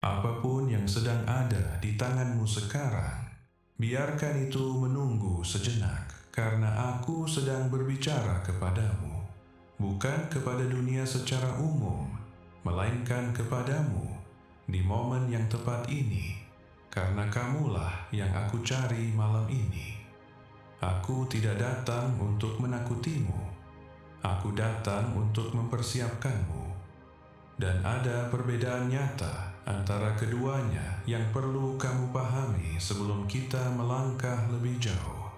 Apapun yang sedang ada di tanganmu sekarang, biarkan itu menunggu sejenak, karena aku sedang berbicara kepadamu, bukan kepada dunia secara umum, melainkan kepadamu di momen yang tepat ini, karena kamulah yang aku cari malam ini. Aku tidak datang untuk menakutimu, aku datang untuk mempersiapkanmu. Dan ada perbedaan nyata antara keduanya yang perlu kamu pahami sebelum kita melangkah lebih jauh.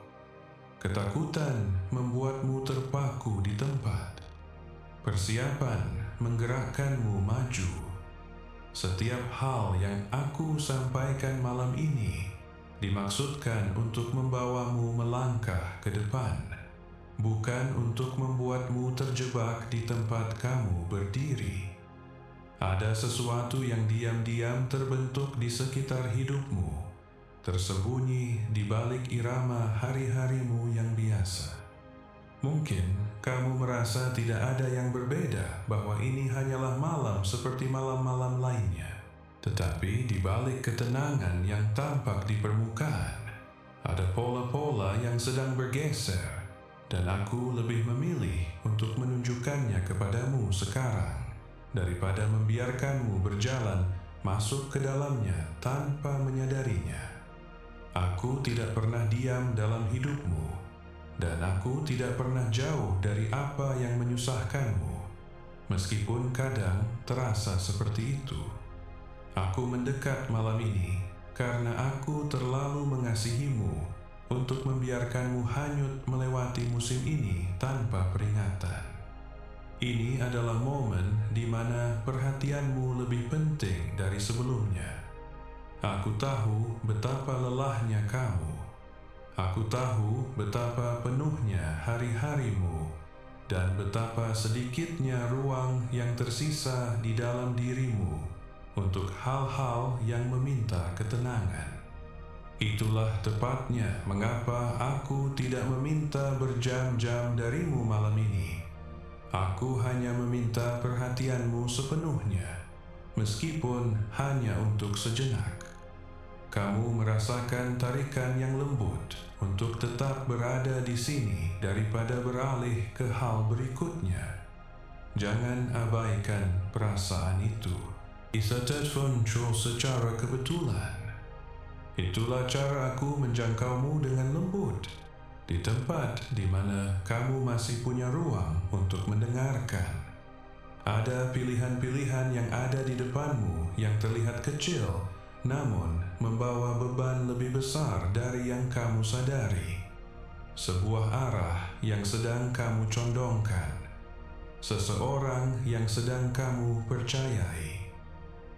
Ketakutan membuatmu terpaku di tempat. Persiapan menggerakkanmu maju. Setiap hal yang aku sampaikan malam ini dimaksudkan untuk membawamu melangkah ke depan, bukan untuk membuatmu terjebak di tempat kamu berdiri. Ada sesuatu yang diam-diam terbentuk di sekitar hidupmu, tersembunyi di balik irama hari-harimu yang biasa. Mungkin kamu merasa tidak ada yang berbeda, bahwa ini hanyalah malam seperti malam-malam lainnya. Tetapi di balik ketenangan yang tampak di permukaan, ada pola-pola yang sedang bergeser, dan aku lebih memilih untuk menunjukkannya kepadamu sekarang, daripada membiarkanmu berjalan masuk ke dalamnya tanpa menyadarinya. Aku tidak pernah diam dalam hidupmu, dan aku tidak pernah jauh dari apa yang menyusahkanmu, meskipun kadang terasa seperti itu. Aku mendekat malam ini karena aku terlalu mengasihimu untuk membiarkanmu hanyut melewati musim ini tanpa peringatan. Ini adalah momen di mana perhatianmu lebih penting dari sebelumnya. Aku tahu betapa lelahnya kamu. Aku tahu betapa penuhnya hari-harimu dan betapa sedikitnya ruang yang tersisa di dalam dirimu untuk hal-hal yang meminta ketenangan. Itulah tepatnya mengapa aku tidak meminta berjam-jam darimu malam ini. Aku hanya meminta perhatianmu sepenuhnya, meskipun hanya untuk sejenak. Kamu merasakan tarikan yang lembut untuk tetap berada di sini daripada beralih ke hal berikutnya. Jangan abaikan perasaan itu. Bisa tersuncul secara kebetulan. Itulah cara aku menjangkaumu dengan lembut, di tempat di mana kamu masih punya ruang untuk mendengarkan. Ada pilihan-pilihan yang ada di depanmu yang terlihat kecil, namun membawa beban lebih besar dari yang kamu sadari. Sebuah arah yang sedang kamu condongkan. Seseorang yang sedang kamu percayai.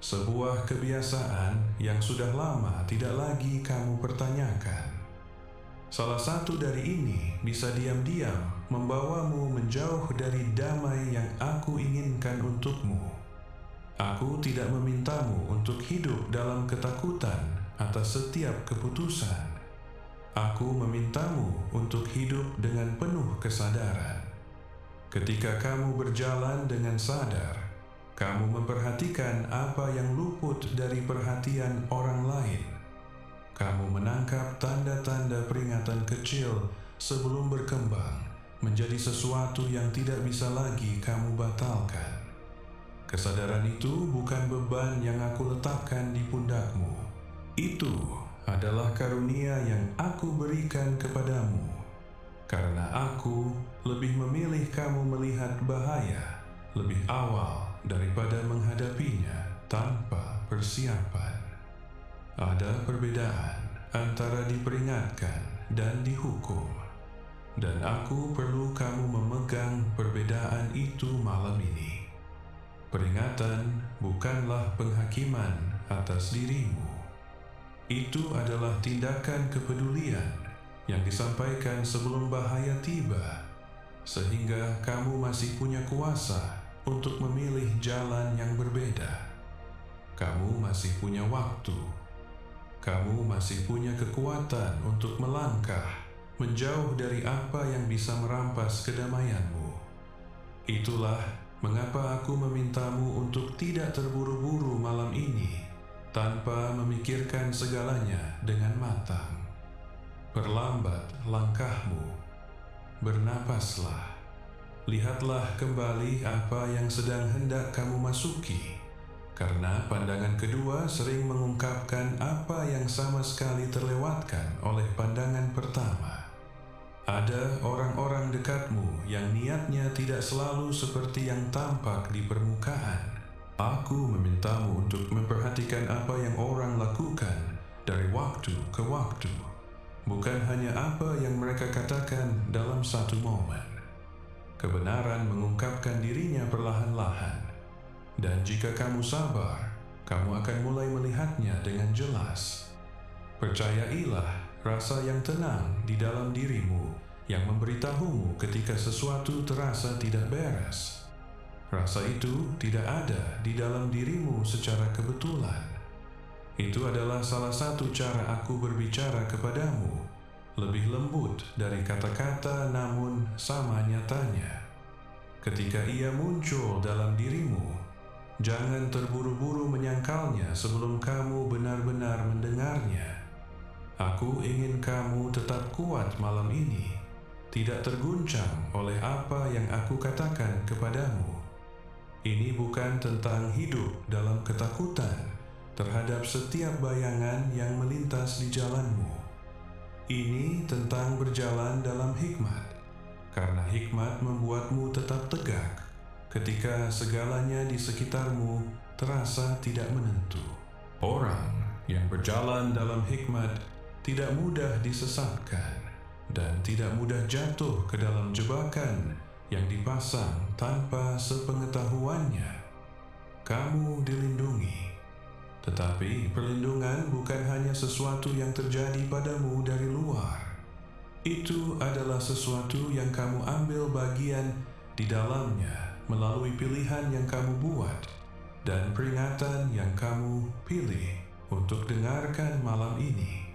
Sebuah kebiasaan yang sudah lama tidak lagi kamu pertanyakan. Salah satu dari ini bisa diam-diam membawamu menjauh dari damai yang aku inginkan untukmu. Aku tidak memintamu untuk hidup dalam ketakutan atas setiap keputusan. Aku memintamu untuk hidup dengan penuh kesadaran. Ketika kamu berjalan dengan sadar, kamu memperhatikan apa yang luput dari perhatian orang lain. Kamu menangkap tanda-tanda peringatan kecil sebelum berkembang menjadi sesuatu yang tidak bisa lagi kamu batalkan. Kesadaran itu bukan beban yang aku letakkan di pundakmu. Itu adalah karunia yang aku berikan kepadamu, karena aku lebih memilih kamu melihat bahaya lebih awal daripada menghadapinya tanpa persiapan. Ada perbedaan antara diperingatkan dan dihukum, dan aku perlu kamu memegang perbedaan itu malam ini. Peringatan bukanlah penghakiman atas dirimu. Itu adalah tindakan kepedulian yang disampaikan sebelum bahaya tiba, sehingga kamu masih punya kuasa untuk memilih jalan yang berbeda. Kamu masih punya waktu. Kamu masih punya kekuatan untuk melangkah menjauh dari apa yang bisa merampas kedamaianmu. Itulah mengapa aku memintamu untuk tidak terburu-buru malam ini, tanpa memikirkan segalanya dengan matang. Perlambat langkahmu, bernapaslah, lihatlah kembali apa yang sedang hendak kamu masuki, karena pandangan kedua sering mengungkapkan apa yang sama sekali terlewatkan oleh pandangan pertama. Ada orang-orang dekatmu yang niatnya tidak selalu seperti yang tampak di permukaan. Aku memintamu untuk memperhatikan apa yang orang lakukan dari waktu ke waktu, bukan hanya apa yang mereka katakan dalam satu momen. Kebenaran mengungkapkan dirinya perlahan-lahan, dan jika kamu sabar, kamu akan mulai melihatnya dengan jelas. Percayailah rasa yang tenang di dalam dirimu yang memberitahumu ketika sesuatu terasa tidak beres. Rasa itu tidak ada di dalam dirimu secara kebetulan. Itu adalah salah satu cara aku berbicara kepadamu, lebih lembut dari kata-kata namun sama nyatanya. Ketika ia muncul dalam dirimu, jangan terburu-buru menyangkalnya sebelum kamu benar-benar mendengarnya. Aku ingin kamu tetap kuat malam ini, tidak terguncang oleh apa yang aku katakan kepadamu. Ini bukan tentang hidup dalam ketakutan terhadap setiap bayangan yang melintas di jalanmu. Ini tentang berjalan dalam hikmat, karena hikmat membuatmu tetap tegak ketika segalanya di sekitarmu terasa tidak menentu. Orang yang berjalan dalam hikmat tidak mudah disesatkan dan tidak mudah jatuh ke dalam jebakan yang dipasang tanpa sepengetahuannya. Kamu dilindungi, tetapi perlindungan bukan hanya sesuatu yang terjadi padamu dari luar. Itu adalah sesuatu yang kamu ambil bagian di dalamnya melalui pilihan yang kamu buat dan peringatan yang kamu pilih untuk dengarkan malam ini.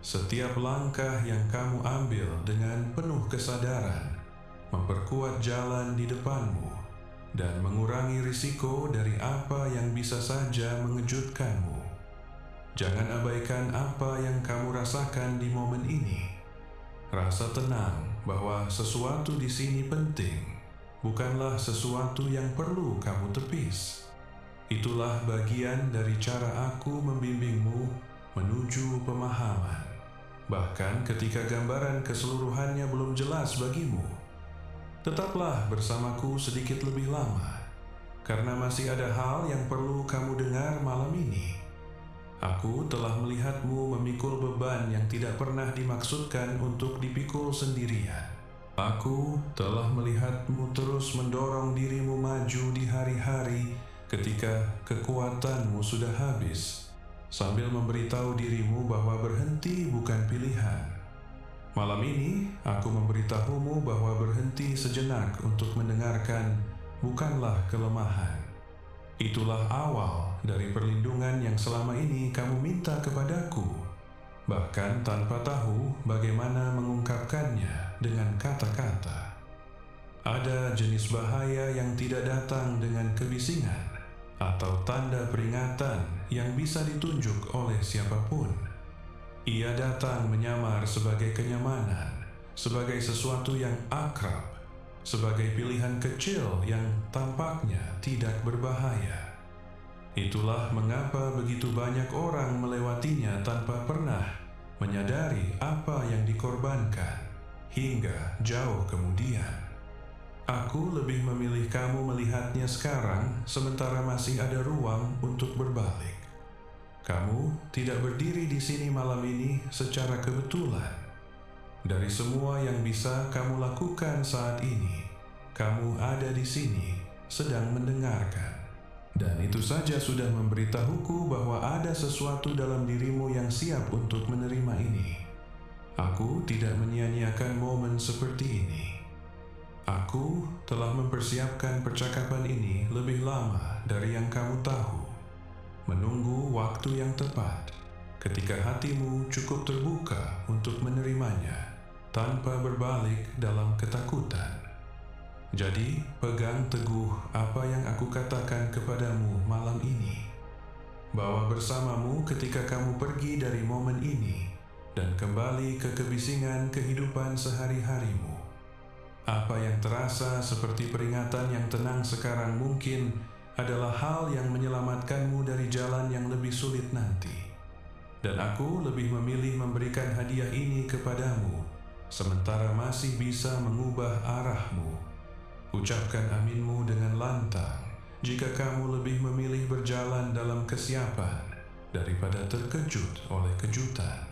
Setiap langkah yang kamu ambil dengan penuh kesadaran memperkuat jalan di depanmu dan mengurangi risiko dari apa yang bisa saja mengejutkanmu. Jangan abaikan apa yang kamu rasakan di momen ini. Rasa tenang bahwa sesuatu di sini penting, bukanlah sesuatu yang perlu kamu tepis. Itulah bagian dari cara aku membimbingmu menuju pemahaman, bahkan ketika gambaran keseluruhannya belum jelas bagimu. Tetaplah bersamaku sedikit lebih lama, karena masih ada hal yang perlu kamu dengar malam ini. Aku telah melihatmu memikul beban yang tidak pernah dimaksudkan untuk dipikul sendirian. Aku telah melihatmu terus mendorong dirimu maju di hari-hari ketika kekuatanmu sudah habis, sambil memberitahu dirimu bahwa berhenti bukan pilihan. Malam ini, aku memberitahumu bahwa berhenti sejenak untuk mendengarkan bukanlah kelemahan. Itulah awal dari perlindungan yang selama ini kamu minta kepadaku, bahkan tanpa tahu bagaimana mengungkapkannya dengan kata-kata. Ada jenis bahaya yang tidak datang dengan kebisingan atau tanda peringatan yang bisa ditunjuk oleh siapapun. Ia datang menyamar sebagai kenyamanan, sebagai sesuatu yang akrab, sebagai pilihan kecil yang tampaknya tidak berbahaya. Itulah mengapa begitu banyak orang melewatinya tanpa pernah menyadari apa yang dikorbankan hingga jauh kemudian. Aku lebih memilih kamu melihatnya sekarang sementara masih ada ruang untuk berbalik. Kamu tidak berdiri di sini malam ini secara kebetulan. Dari semua yang bisa kamu lakukan saat ini, kamu ada di sini sedang mendengarkan. Dan itu saja sudah memberitahuku bahwa ada sesuatu dalam dirimu yang siap untuk menerima ini. Aku tidak menyia-nyiakan momen seperti ini. Aku telah mempersiapkan percakapan ini lebih lama dari yang kamu tahu. Menunggu waktu yang tepat, ketika hatimu cukup terbuka untuk menerimanya, tanpa berbalik dalam ketakutan. Jadi, pegang teguh apa yang aku katakan kepadamu malam ini. bawa bersamamu ketika kamu pergi dari momen ini dan kembali ke kebisingan kehidupan sehari-harimu. Apa yang terasa seperti peringatan yang tenang sekarang mungkin adalah hal yang menyelamatkanmu dari jalan yang lebih sulit nanti. Dan aku lebih memilih memberikan hadiah ini kepadamu, sementara masih bisa mengubah arahmu. Ucapkan aminmu dengan lantang jika kamu lebih memilih berjalan dalam kesiapan daripada terkejut oleh kejutan.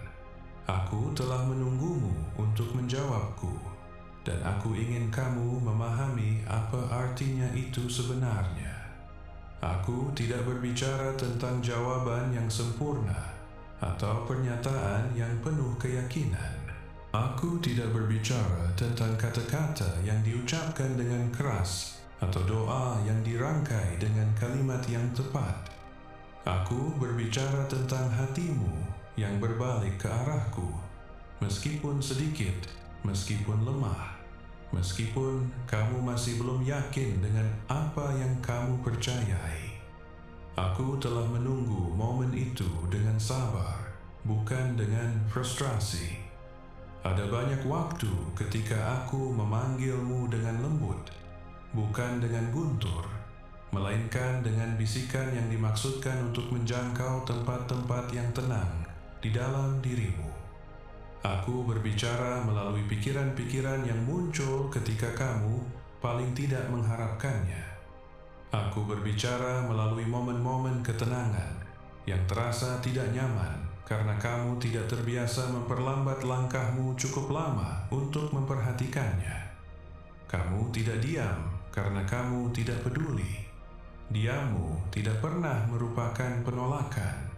Aku telah menunggumu untuk menjawabku, dan aku ingin kamu memahami apa artinya itu sebenarnya. Aku tidak berbicara tentang jawaban yang sempurna atau pernyataan yang penuh keyakinan. Aku tidak berbicara tentang kata-kata yang diucapkan dengan keras atau doa yang dirangkai dengan kalimat yang tepat. Aku berbicara tentang hatimu yang berbalik ke arahku, meskipun sedikit, meskipun lemah, meskipun kamu masih belum yakin dengan apa yang kamu percayai. Aku telah menunggu momen itu dengan sabar, bukan dengan frustrasi. Ada banyak waktu ketika aku memanggilmu dengan lembut, bukan dengan guntur, melainkan dengan bisikan yang dimaksudkan untuk menjangkau tempat-tempat yang tenang di dalam dirimu. Aku berbicara melalui pikiran-pikiran yang muncul ketika kamu paling tidak mengharapkannya. Aku berbicara melalui momen-momen ketenangan yang terasa tidak nyaman karena kamu tidak terbiasa memperlambat langkahmu cukup lama untuk memperhatikannya. Kamu tidak diam karena kamu tidak peduli. Diammu tidak pernah merupakan penolakan.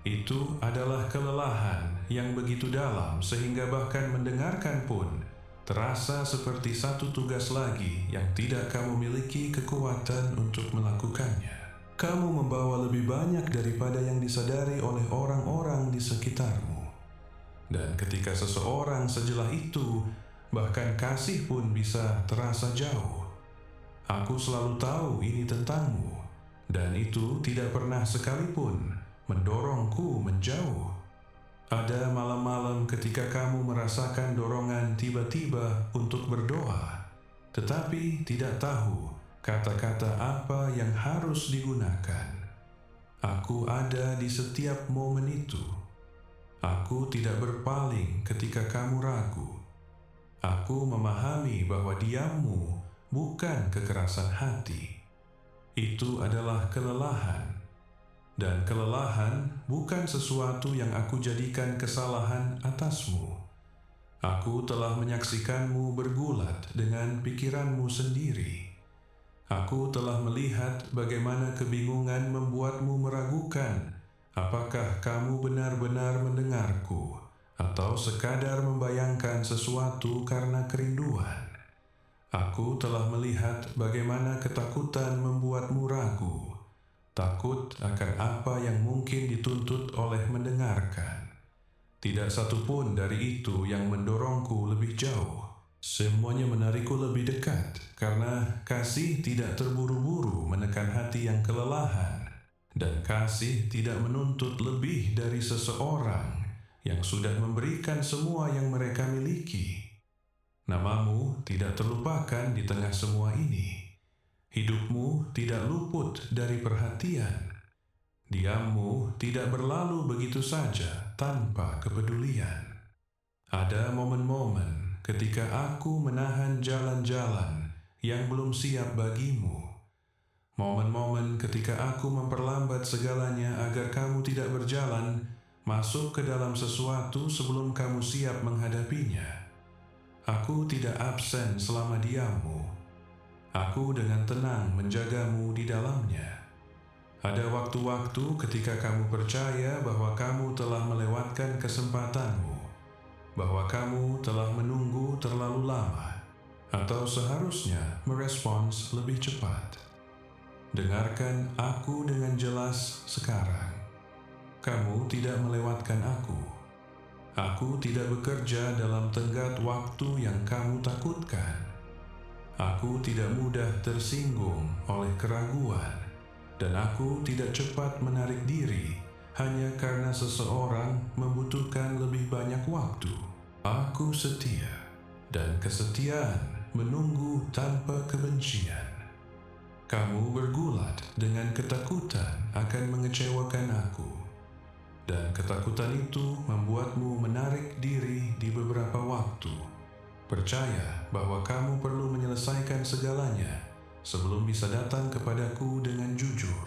Itu adalah kelelahan yang begitu dalam sehingga bahkan mendengarkan pun terasa seperti satu tugas lagi yang tidak kamu miliki kekuatan untuk melakukannya. Kamu membawa lebih banyak daripada yang disadari oleh orang-orang di sekitarmu. Dan ketika seseorang sejelah itu, bahkan kasih pun bisa terasa jauh. Aku selalu tahu ini tentangmu, dan itu tidak pernah sekalipun mendorongku menjauh. Ada malam-malam ketika kamu merasakan dorongan tiba-tiba untuk berdoa, tetapi tidak tahu kata-kata apa yang harus digunakan. Aku ada di setiap momen itu. Aku tidak berpaling ketika kamu ragu. Aku memahami bahwa diammu bukan kekerasan hati. Itu adalah kelelahan. Dan kelelahan bukan sesuatu yang aku jadikan kesalahan atasmu. Aku telah menyaksikanmu bergulat dengan pikiranmu sendiri. Aku telah melihat bagaimana kebingungan membuatmu meragukan apakah kamu benar-benar mendengarku atau sekadar membayangkan sesuatu karena kerinduan. Aku telah melihat bagaimana ketakutan membuatmu ragu. Takut akan apa yang mungkin dituntut oleh mendengarkan. Tidak satu pun dari itu yang mendorongku lebih jauh. Semuanya menarikku lebih dekat, karena kasih tidak terburu-buru menekan hati yang kelelahan. Dan kasih tidak menuntut lebih dari seseorang yang sudah memberikan semua yang mereka miliki. Namamu tidak terlupakan di tengah semua ini. Hidupmu tidak luput dari perhatian. Diammu tidak berlalu begitu saja tanpa kepedulian. Ada momen-momen ketika aku menahan jalan-jalan yang belum siap bagimu. Momen-momen ketika aku memperlambat segalanya agar kamu tidak berjalan masuk ke dalam sesuatu sebelum kamu siap menghadapinya. Aku tidak absen selama diammu. Aku dengan tenang menjagamu di dalamnya. Ada waktu-waktu ketika kamu percaya bahwa kamu telah melewatkan kesempatanmu, bahwa kamu telah menunggu terlalu lama, atau seharusnya merespons lebih cepat. Dengarkan aku dengan jelas sekarang. Kamu tidak melewatkan aku. Aku tidak bekerja dalam tenggat waktu yang kamu takutkan. Aku tidak mudah tersinggung oleh keraguan, dan aku tidak cepat menarik diri hanya karena seseorang membutuhkan lebih banyak waktu. Aku setia, dan kesetiaan menunggu tanpa kebencian. Kamu bergulat dengan ketakutan akan mengecewakan aku, dan ketakutan itu membuatmu menarik diri di beberapa waktu. Percaya bahwa kamu perlu menyelesaikan segalanya sebelum bisa datang kepadaku dengan jujur.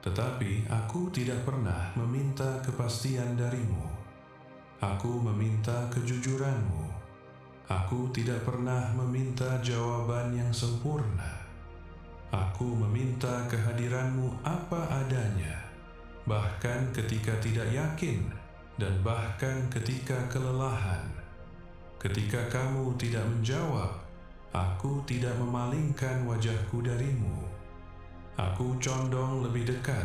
Tetapi aku tidak pernah meminta kepastian darimu. Aku meminta kejujuranmu. Aku tidak pernah meminta jawaban yang sempurna. Aku meminta kehadiranmu apa adanya, bahkan ketika tidak yakin dan bahkan ketika kelelahan. Ketika kamu tidak menjawab, aku tidak memalingkan wajahku darimu. Aku condong lebih dekat,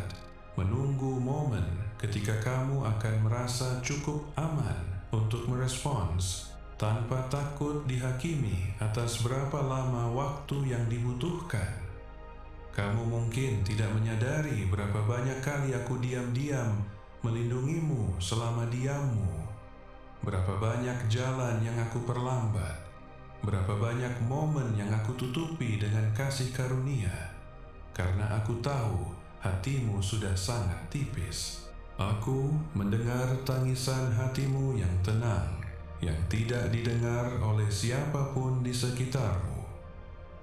menunggu momen ketika kamu akan merasa cukup aman untuk merespons, tanpa takut dihakimi atas berapa lama waktu yang dibutuhkan. Kamu mungkin tidak menyadari berapa banyak kali aku diam-diam melindungimu selama diammu, berapa banyak jalan yang aku perlambat, berapa banyak momen yang aku tutupi dengan kasih karunia, karena aku tahu hatimu sudah sangat tipis. Aku mendengar tangisan hatimu yang tenang, yang tidak didengar oleh siapapun di sekitarmu.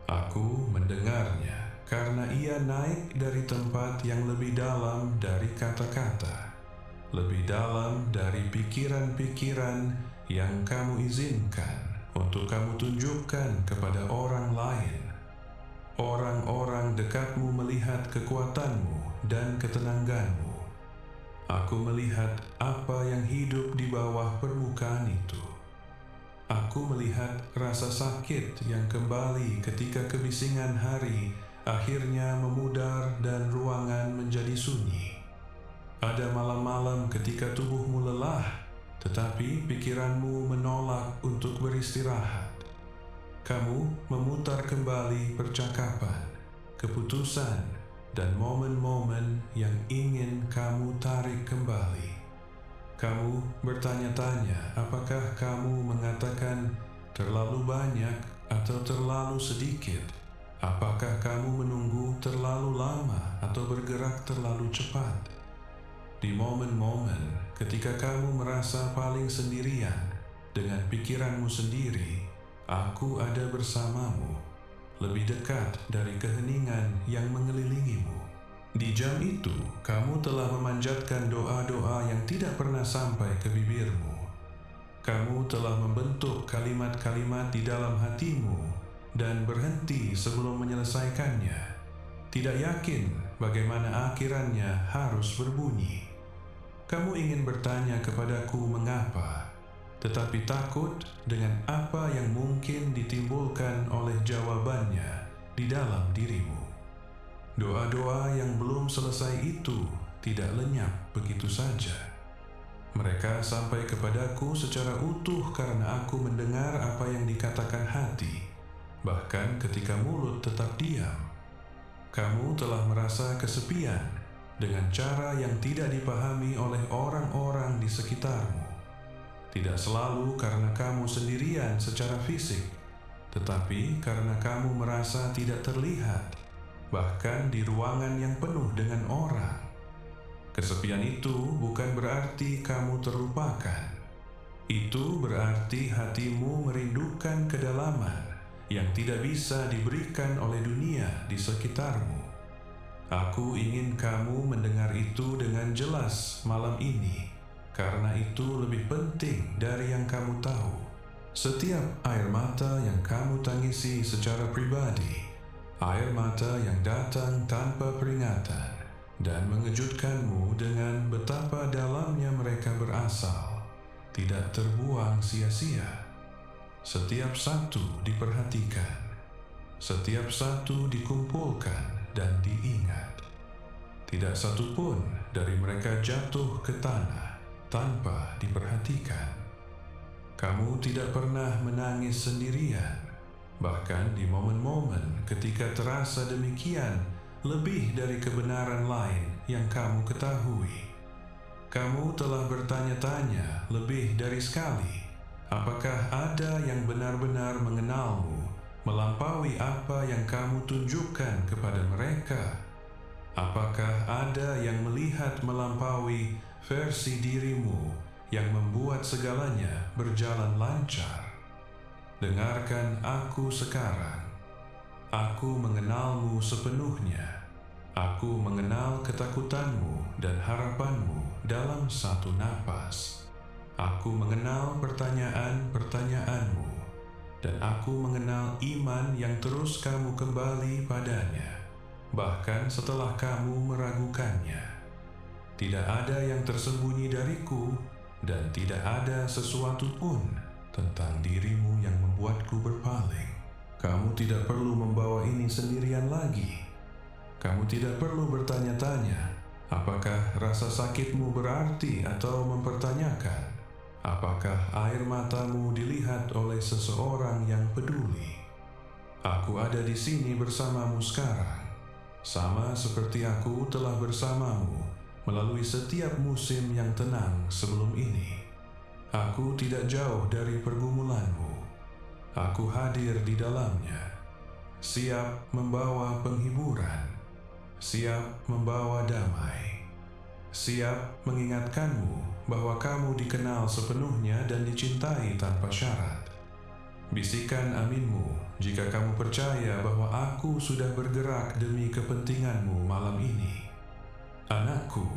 Aku mendengarnya karena ia naik dari tempat yang lebih dalam dari kata-kata, lebih dalam dari pikiran-pikiran yang kamu izinkan untuk kamu tunjukkan kepada orang lain. Orang-orang dekatmu melihat kekuatanmu dan ketenanganmu. Aku melihat apa yang hidup di bawah permukaan itu. Aku melihat rasa sakit yang kembali ketika kebisingan hari akhirnya memudar dan ruangan menjadi sunyi. Ada malam-malam ketika tubuhmu lelah, tetapi pikiranmu menolak untuk beristirahat. Kamu memutar kembali percakapan, keputusan, dan momen-momen yang ingin kamu tarik kembali. Kamu bertanya-tanya apakah kamu mengatakan terlalu banyak atau terlalu sedikit. Apakah kamu menunggu terlalu lama atau bergerak terlalu cepat? Di momen-momen ketika kamu merasa paling sendirian dengan pikiranmu sendiri, aku ada bersamamu, lebih dekat dari keheningan yang mengelilingimu. Di jam itu, kamu telah memanjatkan doa-doa yang tidak pernah sampai ke bibirmu. Kamu telah membentuk kalimat-kalimat di dalam hatimu dan berhenti sebelum menyelesaikannya. Tidak yakin bagaimana akhirannya harus berbunyi. Kamu ingin bertanya kepadaku mengapa, tetapi takut dengan apa yang mungkin ditimbulkan oleh jawabannya di dalam dirimu. Doa-doa yang belum selesai itu tidak lenyap begitu saja. Mereka sampai kepadaku secara utuh karena aku mendengar apa yang dikatakan hati, bahkan ketika mulut tetap diam. Kamu telah merasa kesepian dengan cara yang tidak dipahami oleh orang-orang di sekitarmu. Tidak selalu karena kamu sendirian secara fisik, tetapi karena kamu merasa tidak terlihat, bahkan di ruangan yang penuh dengan orang. Kesepian itu bukan berarti kamu terlupakan. Itu berarti hatimu merindukan kedalaman yang tidak bisa diberikan oleh dunia di sekitarmu. Aku ingin kamu mendengar itu dengan jelas malam ini, karena itu lebih penting dari yang kamu tahu. Setiap air mata yang kamu tangisi secara pribadi, air mata yang datang tanpa peringatan dan mengejutkanmu dengan betapa dalamnya mereka berasal, tidak terbuang sia-sia. Setiap satu diperhatikan, setiap satu dikumpulkan dan diingat. Tidak satu pun dari mereka jatuh ke tanah tanpa diperhatikan. Kamu tidak pernah menangis sendirian, bahkan di momen-momen ketika terasa demikian lebih dari kebenaran lain yang kamu ketahui. Kamu telah bertanya-tanya lebih dari sekali, apakah ada yang benar-benar mengenalmu melampaui apa yang kamu tunjukkan kepada mereka? Apakah ada yang melihat melampaui versi dirimu yang membuat segalanya berjalan lancar? Dengarkan aku sekarang. Aku mengenalmu sepenuhnya. Aku mengenal ketakutanmu dan harapanmu dalam satu napas. Aku mengenal pertanyaan-pertanyaanmu, dan aku mengenal iman yang terus kamu kembali padanya, bahkan setelah kamu meragukannya. Tidak ada yang tersembunyi dariku, dan tidak ada sesuatu pun tentang dirimu yang membuatku berpaling. Kamu tidak perlu membawa ini sendirian lagi. Kamu tidak perlu bertanya-tanya, apakah rasa sakitmu berarti atau mempertanyakan, apakah air matamu dilihat oleh seseorang yang peduli. Aku ada di sini bersamamu sekarang, sama seperti aku telah bersamamu melalui setiap musim yang tenang sebelum ini. Aku tidak jauh dari pergumulanmu. Aku hadir di dalamnya, siap membawa penghiburan, siap membawa damai, siap mengingatkanmu bahwa kamu dikenal sepenuhnya dan dicintai tanpa syarat. Bisikan aminmu jika kamu percaya bahwa aku sudah bergerak demi kepentinganmu malam ini. Anakku,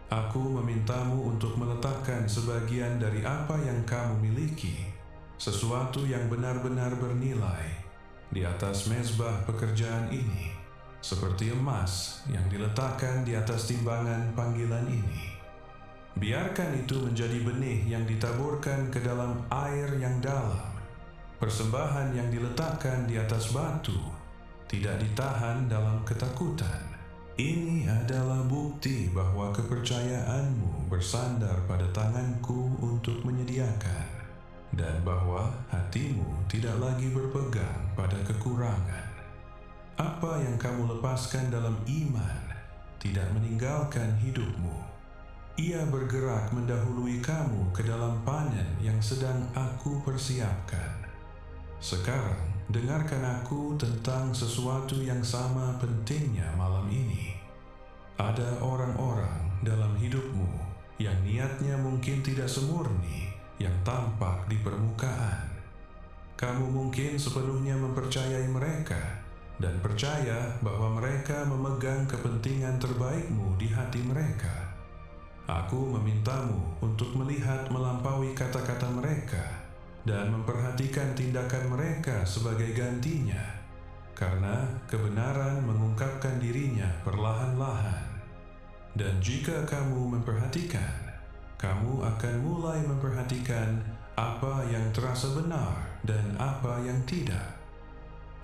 aku memintamu untuk meletakkan sebagian dari apa yang kamu miliki, sesuatu yang benar-benar bernilai, di atas mezbah pekerjaan ini, seperti emas yang diletakkan di atas timbangan panggilan ini. Biarkan itu menjadi benih yang ditaburkan ke dalam air yang dalam, persembahan yang diletakkan di atas batu, tidak ditahan dalam ketakutan. Ini adalah bukti bahwa kepercayaanmu bersandar pada tanganku untuk menyediakan, dan bahwa hatimu tidak lagi berpegang pada kekurangan. Apa yang kamu lepaskan dalam iman tidak meninggalkan hidupmu. Ia bergerak mendahului kamu ke dalam panen yang sedang aku persiapkan. Sekarang, dengarkan aku tentang sesuatu yang sama pentingnya malam ini. Ada orang-orang dalam hidupmu yang niatnya mungkin tidak semurni, yang tampak di permukaan. Kamu mungkin sepenuhnya mempercayai mereka dan percaya bahwa mereka memegang kepentingan terbaikmu di hati mereka. Aku memintamu untuk melihat melampaui kata-kata mereka dan memperhatikan tindakan mereka sebagai gantinya, karena kebenaran mengungkapkan dirinya perlahan-lahan. Dan jika kamu memperhatikan, kamu akan mulai memperhatikan apa yang terasa benar dan apa yang tidak.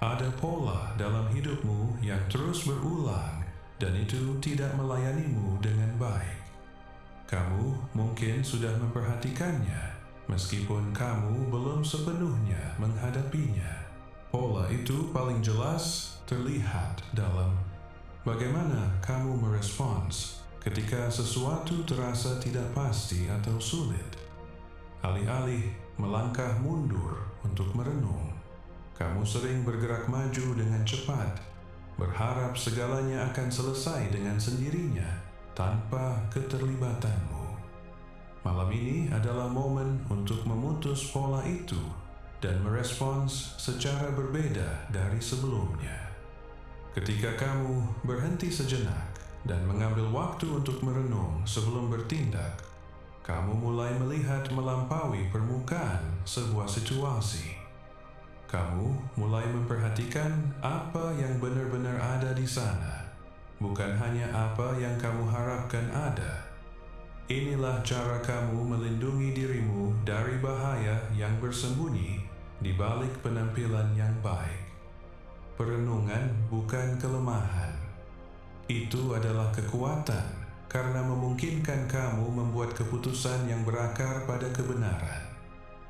Ada pola dalam hidupmu yang terus berulang, dan itu tidak melayanimu dengan baik. Kamu mungkin sudah memperhatikannya, meskipun kamu belum sepenuhnya menghadapinya. Pola itu paling jelas terlihat dalam bagaimana kamu merespons ketika sesuatu terasa tidak pasti atau sulit. Alih-alih melangkah mundur untuk merenung, kamu sering bergerak maju dengan cepat, berharap segalanya akan selesai dengan sendirinya tanpa keterlibatanmu. Malam ini adalah momen untuk memutus pola itu dan merespons secara berbeda dari sebelumnya. Ketika kamu berhenti sejenak dan mengambil waktu untuk merenung sebelum bertindak, kamu mulai melihat melampaui permukaan sebuah situasi. Kamu mulai memperhatikan apa yang benar-benar ada di sana, bukan hanya apa yang kamu harapkan ada. Inilah cara kamu melindungi dirimu dari bahaya yang bersembunyi di balik penampilan yang baik. Perenungan bukan kelemahan. Itu adalah kekuatan karena memungkinkan kamu membuat keputusan yang berakar pada kebenaran,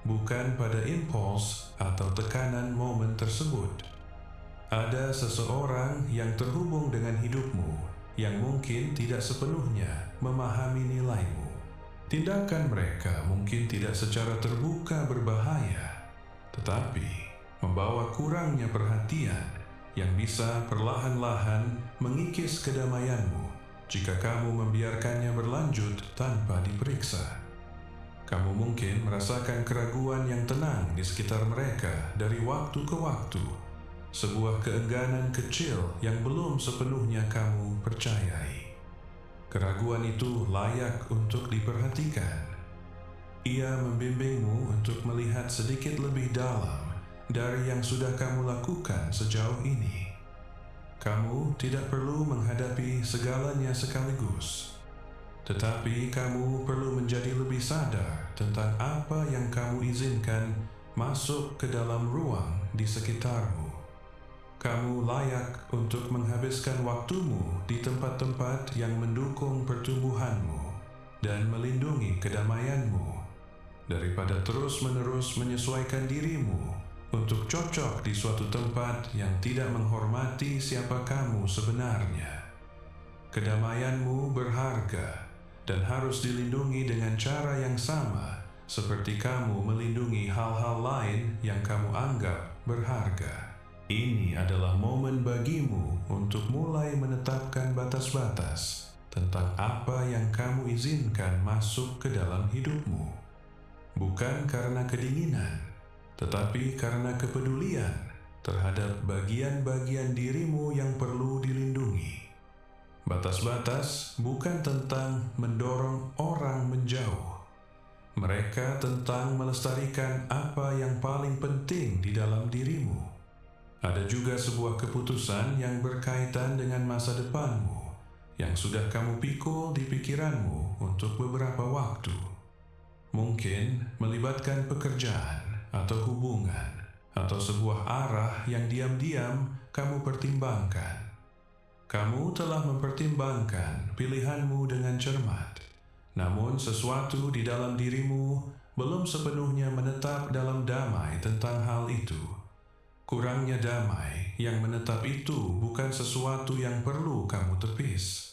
bukan pada impuls atau tekanan momen tersebut. Ada seseorang yang terhubung dengan hidupmu yang mungkin tidak sepenuhnya memahami nilaimu. Tindakan mereka mungkin tidak secara terbuka berbahaya, tetapi membawa kurangnya perhatian yang bisa perlahan-lahan mengikis kedamaianmu jika kamu membiarkannya berlanjut tanpa diperiksa. Kamu mungkin merasakan keraguan yang tenang di sekitar mereka dari waktu ke waktu, sebuah keengganan kecil yang belum sepenuhnya kamu percayai. Keraguan itu layak untuk diperhatikan. Ia membimbingmu untuk melihat sedikit lebih dalam dari yang sudah kamu lakukan sejauh ini. Kamu tidak perlu menghadapi segalanya sekaligus, tetapi kamu perlu menjadi lebih sadar tentang apa yang kamu izinkan masuk ke dalam ruang di sekitarmu. Kamu layak untuk menghabiskan waktumu di tempat-tempat yang mendukung pertumbuhanmu dan melindungi kedamaianmu, daripada terus-menerus menyesuaikan dirimu untuk cocok di suatu tempat yang tidak menghormati siapa kamu sebenarnya. Kedamaianmu berharga dan harus dilindungi dengan cara yang sama seperti kamu melindungi hal-hal lain yang kamu anggap berharga. Ini adalah momen bagimu untuk mulai menetapkan batas-batas tentang apa yang kamu izinkan masuk ke dalam hidupmu. Bukan karena kedinginan, tetapi karena kepedulian terhadap bagian-bagian dirimu yang perlu dilindungi. Batas-batas bukan tentang mendorong orang menjauh. Mereka tentang melestarikan apa yang paling penting di dalam dirimu. Ada juga sebuah keputusan yang berkaitan dengan masa depanmu yang sudah kamu pikul di pikiranmu untuk beberapa waktu. Mungkin melibatkan pekerjaan atau hubungan atau sebuah arah yang diam-diam kamu pertimbangkan. Kamu telah mempertimbangkan pilihanmu dengan cermat, namun sesuatu di dalam dirimu belum sepenuhnya menetap dalam damai tentang hal itu. Kurangnya damai yang menetap itu bukan sesuatu yang perlu kamu tepis.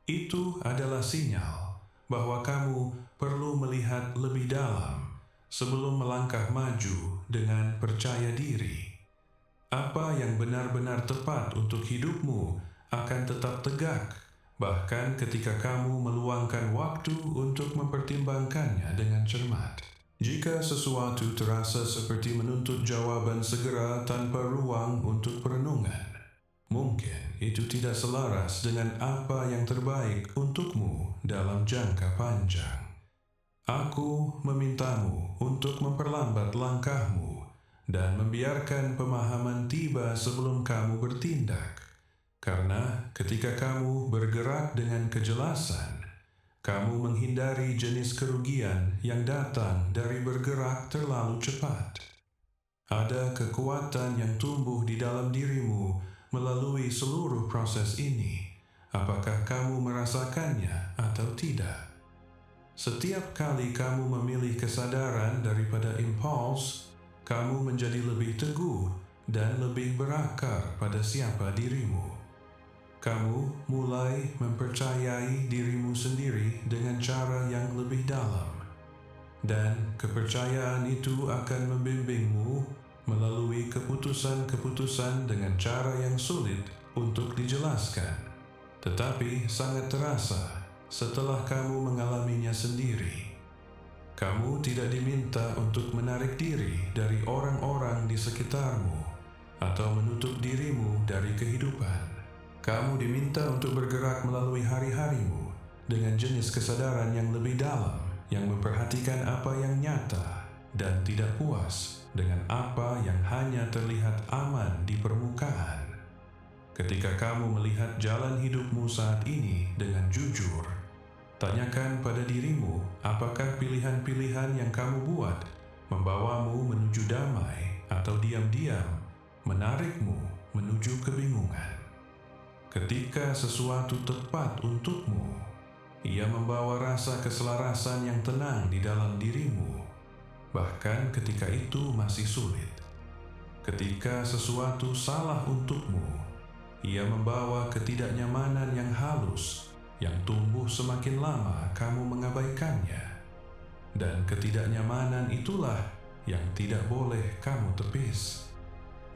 Itu adalah sinyal bahwa kamu perlu melihat lebih dalam sebelum melangkah maju dengan percaya diri. Apa yang benar-benar tepat untuk hidupmu akan tetap tegak, bahkan ketika kamu meluangkan waktu untuk mempertimbangkannya dengan cermat. Jika sesuatu terasa seperti menuntut jawaban segera tanpa ruang untuk perenungan, mungkin itu tidak selaras dengan apa yang terbaik untukmu dalam jangka panjang. Aku memintamu untuk memperlambat langkahmu dan membiarkan pemahaman tiba sebelum kamu bertindak, karena ketika kamu bergerak dengan kejelasan, kamu menghindari jenis kerugian yang datang dari bergerak terlalu cepat. Ada kekuatan yang tumbuh di dalam dirimu melalui seluruh proses ini, apakah kamu merasakannya atau tidak. Setiap kali kamu memilih kesadaran daripada impuls, kamu menjadi lebih teguh dan lebih berakar pada siapa dirimu. Kamu mulai mempercayai dirimu sendiri dengan cara yang lebih dalam, dan kepercayaan itu akan membimbingmu melalui keputusan-keputusan dengan cara yang sulit untuk dijelaskan, tetapi sangat terasa setelah kamu mengalaminya sendiri. Kamu tidak diminta untuk menarik diri dari orang-orang di sekitarmu atau menutup dirimu dari kehidupan. Kamu diminta untuk bergerak melalui hari-harimu dengan jenis kesadaran yang lebih dalam, yang memperhatikan apa yang nyata dan tidak puas dengan apa yang hanya terlihat aman di permukaan. Ketika kamu melihat jalan hidupmu saat ini dengan jujur, tanyakan pada dirimu apakah pilihan-pilihan yang kamu buat membawamu menuju damai atau diam-diam menarikmu menuju kebingungan. Ketika sesuatu tepat untukmu, ia membawa rasa keselarasan yang tenang di dalam dirimu, bahkan ketika itu masih sulit. Ketika sesuatu salah untukmu, ia membawa ketidaknyamanan yang halus yang tumbuh semakin lama kamu mengabaikannya. Dan ketidaknyamanan itulah yang tidak boleh kamu tepis.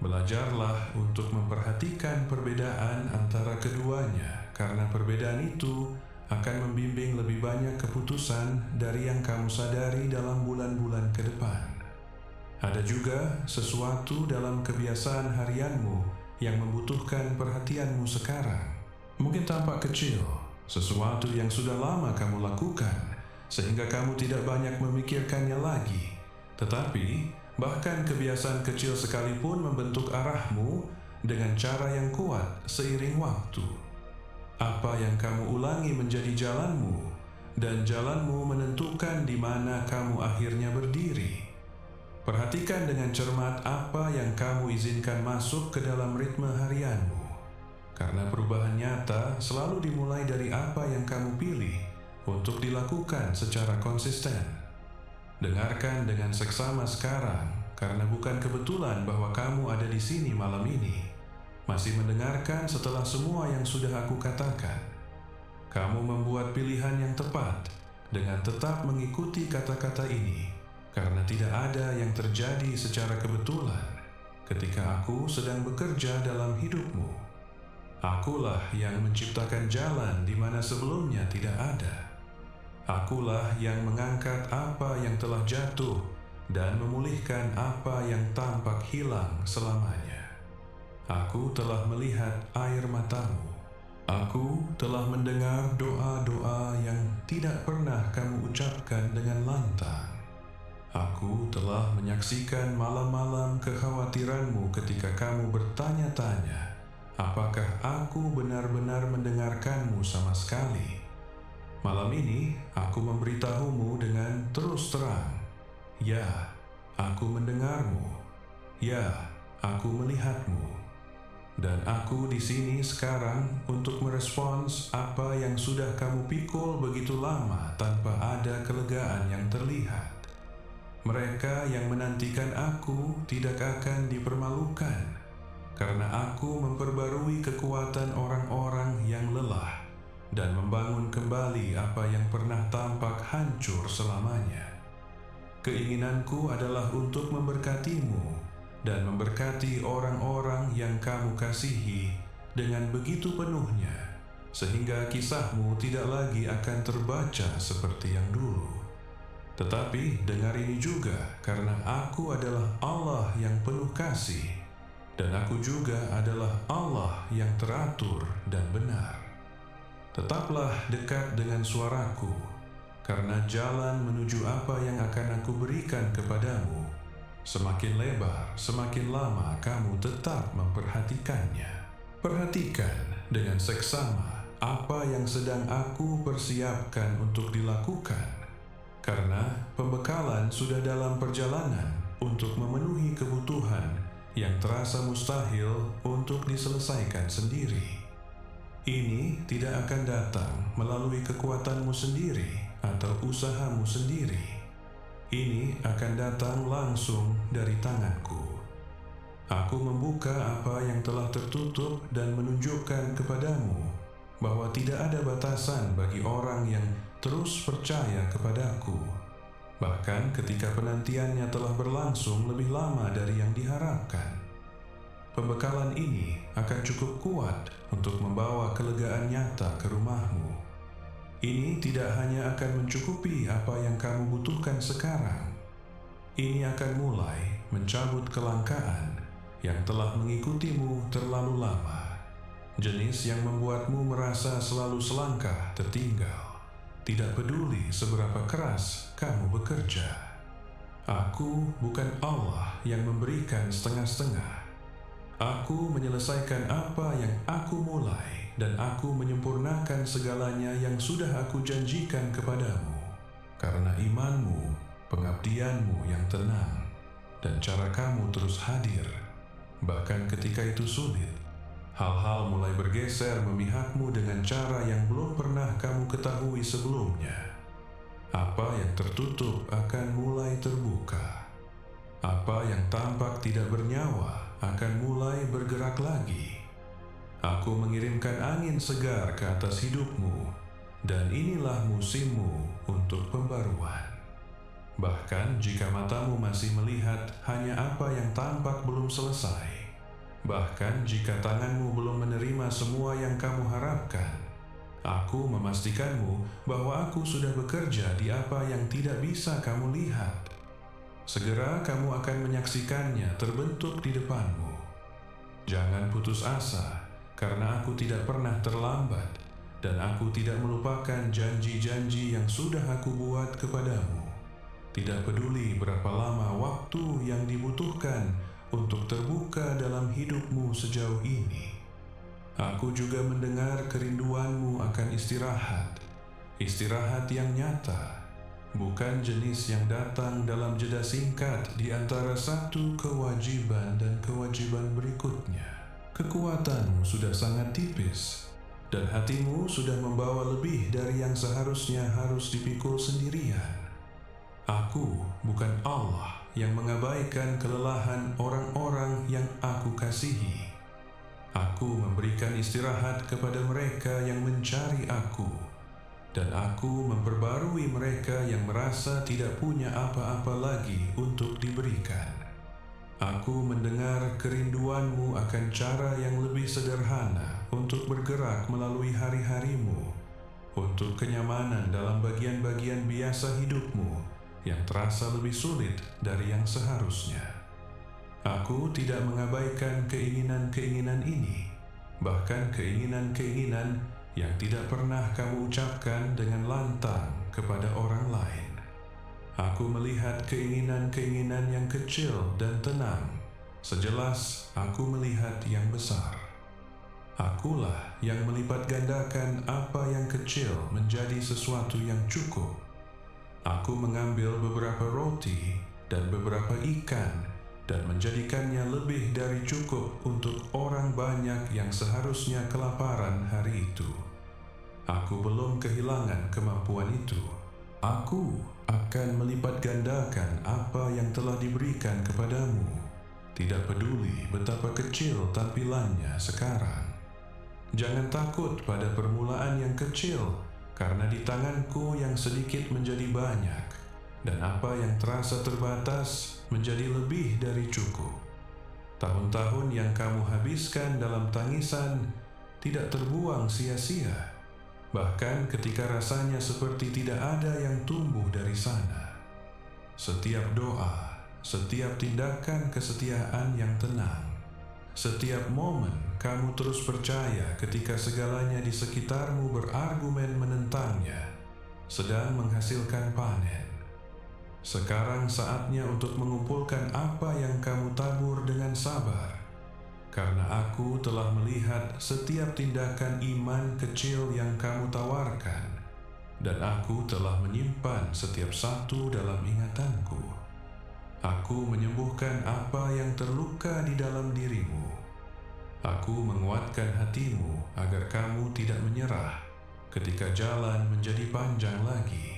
Belajarlah untuk memperhatikan perbedaan antara keduanya, karena perbedaan itu akan membimbing lebih banyak keputusan dari yang kamu sadari dalam bulan-bulan ke depan. Ada juga sesuatu dalam kebiasaan harianmu yang membutuhkan perhatianmu sekarang. Mungkin tampak kecil, sesuatu yang sudah lama kamu lakukan, sehingga kamu tidak banyak memikirkannya lagi. Tetapi, bahkan kebiasaan kecil sekalipun membentuk arahmu dengan cara yang kuat seiring waktu. Apa yang kamu ulangi menjadi jalanmu, dan jalanmu menentukan di mana kamu akhirnya berdiri. Perhatikan dengan cermat apa yang kamu izinkan masuk ke dalam ritme harianmu, karena perubahan nyata selalu dimulai dari apa yang kamu pilih untuk dilakukan secara konsisten. Dengarkan dengan seksama sekarang, karena bukan kebetulan bahwa kamu ada di sini malam ini, masih mendengarkan setelah semua yang sudah aku katakan. Kamu membuat pilihan yang tepat dengan tetap mengikuti kata-kata ini, karena tidak ada yang terjadi secara kebetulan ketika aku sedang bekerja dalam hidupmu. Akulah yang menciptakan jalan di mana sebelumnya tidak ada. Akulah yang mengangkat apa yang telah jatuh dan memulihkan apa yang tampak hilang selamanya. Aku telah melihat air matamu. Aku telah mendengar doa-doa yang tidak pernah kamu ucapkan dengan lantang. Aku telah menyaksikan malam-malam kekhawatiranmu ketika kamu bertanya-tanya, apakah aku benar-benar mendengarkanmu sama sekali? Malam ini, aku memberitahumu dengan terus terang, ya, aku mendengarmu. Ya, aku melihatmu. Dan aku di sini sekarang untuk merespons apa yang sudah kamu pikul begitu lama tanpa ada kelegaan yang terlihat. Mereka yang menantikan aku tidak akan dipermalukan, karena aku memperbarui kekuatan orang-orang yang lelah dan membangun kembali apa yang pernah tampak hancur selamanya. Keinginanku adalah untuk memberkatimu dan memberkati orang-orang yang kamu kasihi dengan begitu penuhnya, sehingga kisahmu tidak lagi akan terbaca seperti yang dulu. Tetapi dengar ini juga, karena aku adalah Allah yang penuh kasih, dan aku juga adalah Allah yang teratur dan benar. Tetaplah dekat dengan suaraku, karena jalan menuju apa yang akan aku berikan kepadamu semakin lebar, semakin lama kamu tetap memperhatikannya. Perhatikan dengan seksama apa yang sedang aku persiapkan untuk dilakukan, karena pembekalan sudah dalam perjalanan untuk memenuhi kebutuhan yang terasa mustahil untuk diselesaikan sendiri. Ini tidak akan datang melalui kekuatanmu sendiri atau usahamu sendiri. Ini akan datang langsung dari tanganku. Aku membuka apa yang telah tertutup dan menunjukkan kepadamu bahwa tidak ada batasan bagi orang yang terus percaya kepadaku, bahkan ketika penantiannya telah berlangsung lebih lama dari yang diharapkan. Pembekalan ini akan cukup kuat untuk membawa kelegaan nyata ke rumahmu. Ini tidak hanya akan mencukupi apa yang kamu butuhkan sekarang. Ini akan mulai mencabut kelangkaan yang telah mengikutimu terlalu lama, jenis yang membuatmu merasa selalu selangkah tertinggal. Tidak peduli seberapa keras kamu bekerja. Aku bukan Allah yang memberikan setengah-setengah. Aku menyelesaikan apa yang aku mulai, dan aku menyempurnakan segalanya yang sudah aku janjikan kepadamu. Karena imanmu, pengabdianmu yang tenang, dan cara kamu terus hadir, bahkan ketika itu sulit. Hal-hal mulai bergeser memihakmu dengan cara yang belum pernah kamu ketahui sebelumnya. Apa yang tertutup akan mulai terbuka. Apa yang tampak tidak bernyawa akan mulai bergerak lagi. Aku mengirimkan angin segar ke atas hidupmu, dan inilah musimmu untuk pembaruan. Bahkan jika matamu masih melihat hanya apa yang tampak belum selesai, bahkan jika tanganmu belum menerima semua yang kamu harapkan, aku memastikanmu bahwa aku sudah bekerja di apa yang tidak bisa kamu lihat. Segera kamu akan menyaksikannya terbentuk di depanmu. Jangan putus asa, karena aku tidak pernah terlambat, dan aku tidak melupakan janji-janji yang sudah aku buat kepadamu. Tidak peduli berapa lama waktu yang dibutuhkan untuk terbuka dalam hidupmu sejauh ini. Aku juga mendengar kerinduanmu akan istirahat. Istirahat yang nyata, bukan jenis yang datang dalam jeda singkat di antara satu kewajiban dan kewajiban berikutnya. Kekuatanmu sudah sangat tipis, dan hatimu sudah membawa lebih dari yang seharusnya harus dipikul sendirian. Aku bukan Allah yang mengabaikan kelelahan orang-orang yang aku kasihi. Aku memberikan istirahat kepada mereka yang mencari aku, dan aku memperbarui mereka yang merasa tidak punya apa-apa lagi untuk diberikan. Aku mendengar kerinduanmu akan cara yang lebih sederhana untuk bergerak melalui hari-harimu, untuk kenyamanan dalam bagian-bagian biasa hidupmu yang terasa lebih sulit dari yang seharusnya. Aku tidak mengabaikan keinginan-keinginan ini, bahkan keinginan-keinginan yang tidak pernah kamu ucapkan dengan lantang kepada orang lain. Aku melihat keinginan-keinginan yang kecil dan tenang, sejelas aku melihat yang besar. Akulah yang melipat gandakan apa yang kecil menjadi sesuatu yang cukup. Aku mengambil beberapa roti dan beberapa ikan dan menjadikannya lebih dari cukup untuk orang banyak yang seharusnya kelaparan hari itu. Aku belum kehilangan kemampuan itu. Aku akan melipat gandakan apa yang telah diberikan kepadamu, tidak peduli betapa kecil tampilannya sekarang. Jangan takut pada permulaan yang kecil, karena di tanganku yang sedikit menjadi banyak, dan apa yang terasa terbatas menjadi lebih dari cukup. Tahun-tahun yang kamu habiskan dalam tangisan tidak terbuang sia-sia, bahkan ketika rasanya seperti tidak ada yang tumbuh dari sana. Setiap doa, setiap tindakan kesetiaan yang tenang, setiap momen kamu terus percaya ketika segalanya di sekitarmu berargumen menentangnya, sedang menghasilkan panen. Sekarang saatnya untuk mengumpulkan apa yang kamu tabur dengan sabar, karena aku telah melihat setiap tindakan iman kecil yang kamu tawarkan, dan aku telah menyimpan setiap satu dalam ingatanku. Aku menyembuhkan apa yang terluka di dalam dirimu. Aku menguatkan hatimu agar kamu tidak menyerah ketika jalan menjadi panjang lagi.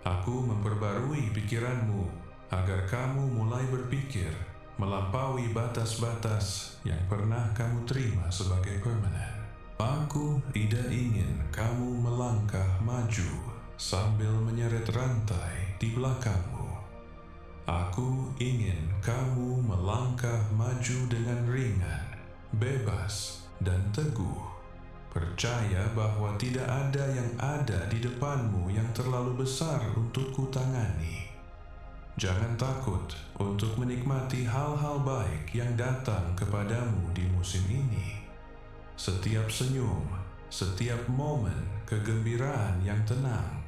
Aku memperbarui pikiranmu agar kamu mulai berpikir melampaui batas-batas yang pernah kamu terima sebagai permanen. Aku tidak ingin kamu melangkah maju sambil menyeret rantai di belakangmu. Aku ingin kamu melangkah maju dengan ringan, bebas, dan teguh. Percaya bahwa tidak ada yang ada di depanmu yang terlalu besar untuk kutangani. Jangan takut untuk menikmati hal-hal baik yang datang kepadamu di musim ini. Setiap senyum, setiap momen kegembiraan yang tenang,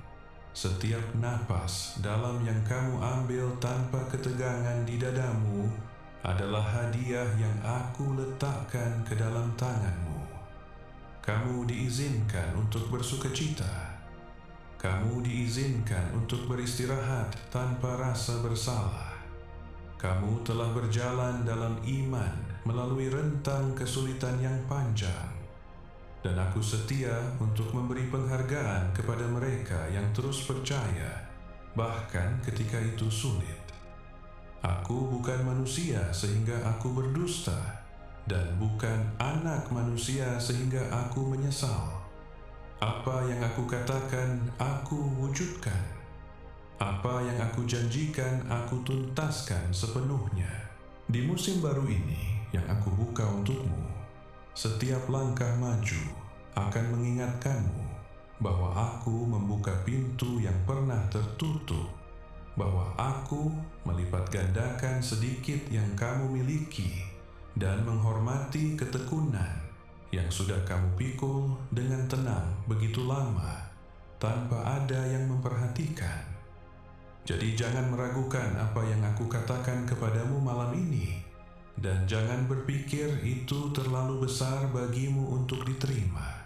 setiap napas dalam yang kamu ambil tanpa ketegangan di dadamu adalah hadiah yang aku letakkan ke dalam tanganmu. Kamu diizinkan untuk bersukacita. Kamu diizinkan untuk beristirahat tanpa rasa bersalah. Kamu telah berjalan dalam iman melalui rentang kesulitan yang panjang. Dan aku setia untuk memberi penghargaan kepada mereka yang terus percaya, bahkan ketika itu sulit. Aku bukan manusia sehingga aku berdusta, dan bukan anak manusia sehingga aku menyesal. Apa yang aku katakan, aku wujudkan. Apa yang aku janjikan, aku tuntaskan sepenuhnya. Di musim baru ini yang aku buka untukmu, setiap langkah maju akan mengingatkanmu bahwa aku membuka pintu yang pernah tertutup, bahwa aku melipat gandakan sedikit yang kamu miliki dan menghormati ketekunan yang sudah kamu pikul dengan tenang begitu lama tanpa ada yang memperhatikan. Jadi jangan meragukan apa yang aku katakan kepadamu malam ini, dan jangan berpikir itu terlalu besar bagimu untuk diterima.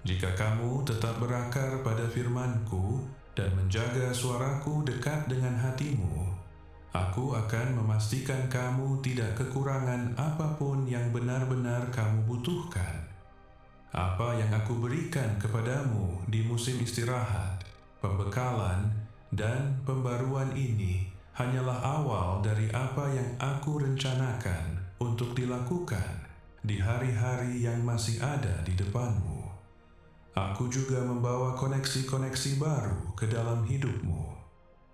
Jika kamu tetap berakar pada firman-Ku dan menjaga suaraku dekat dengan hatimu, aku akan memastikan kamu tidak kekurangan apapun yang benar-benar kamu butuhkan. Apa yang aku berikan kepadamu di musim istirahat, pembekalan, dan pembaruan ini hanyalah awal dari apa yang aku rencanakan untuk dilakukan di hari-hari yang masih ada di depanmu. Aku juga membawa koneksi-koneksi baru ke dalam hidupmu.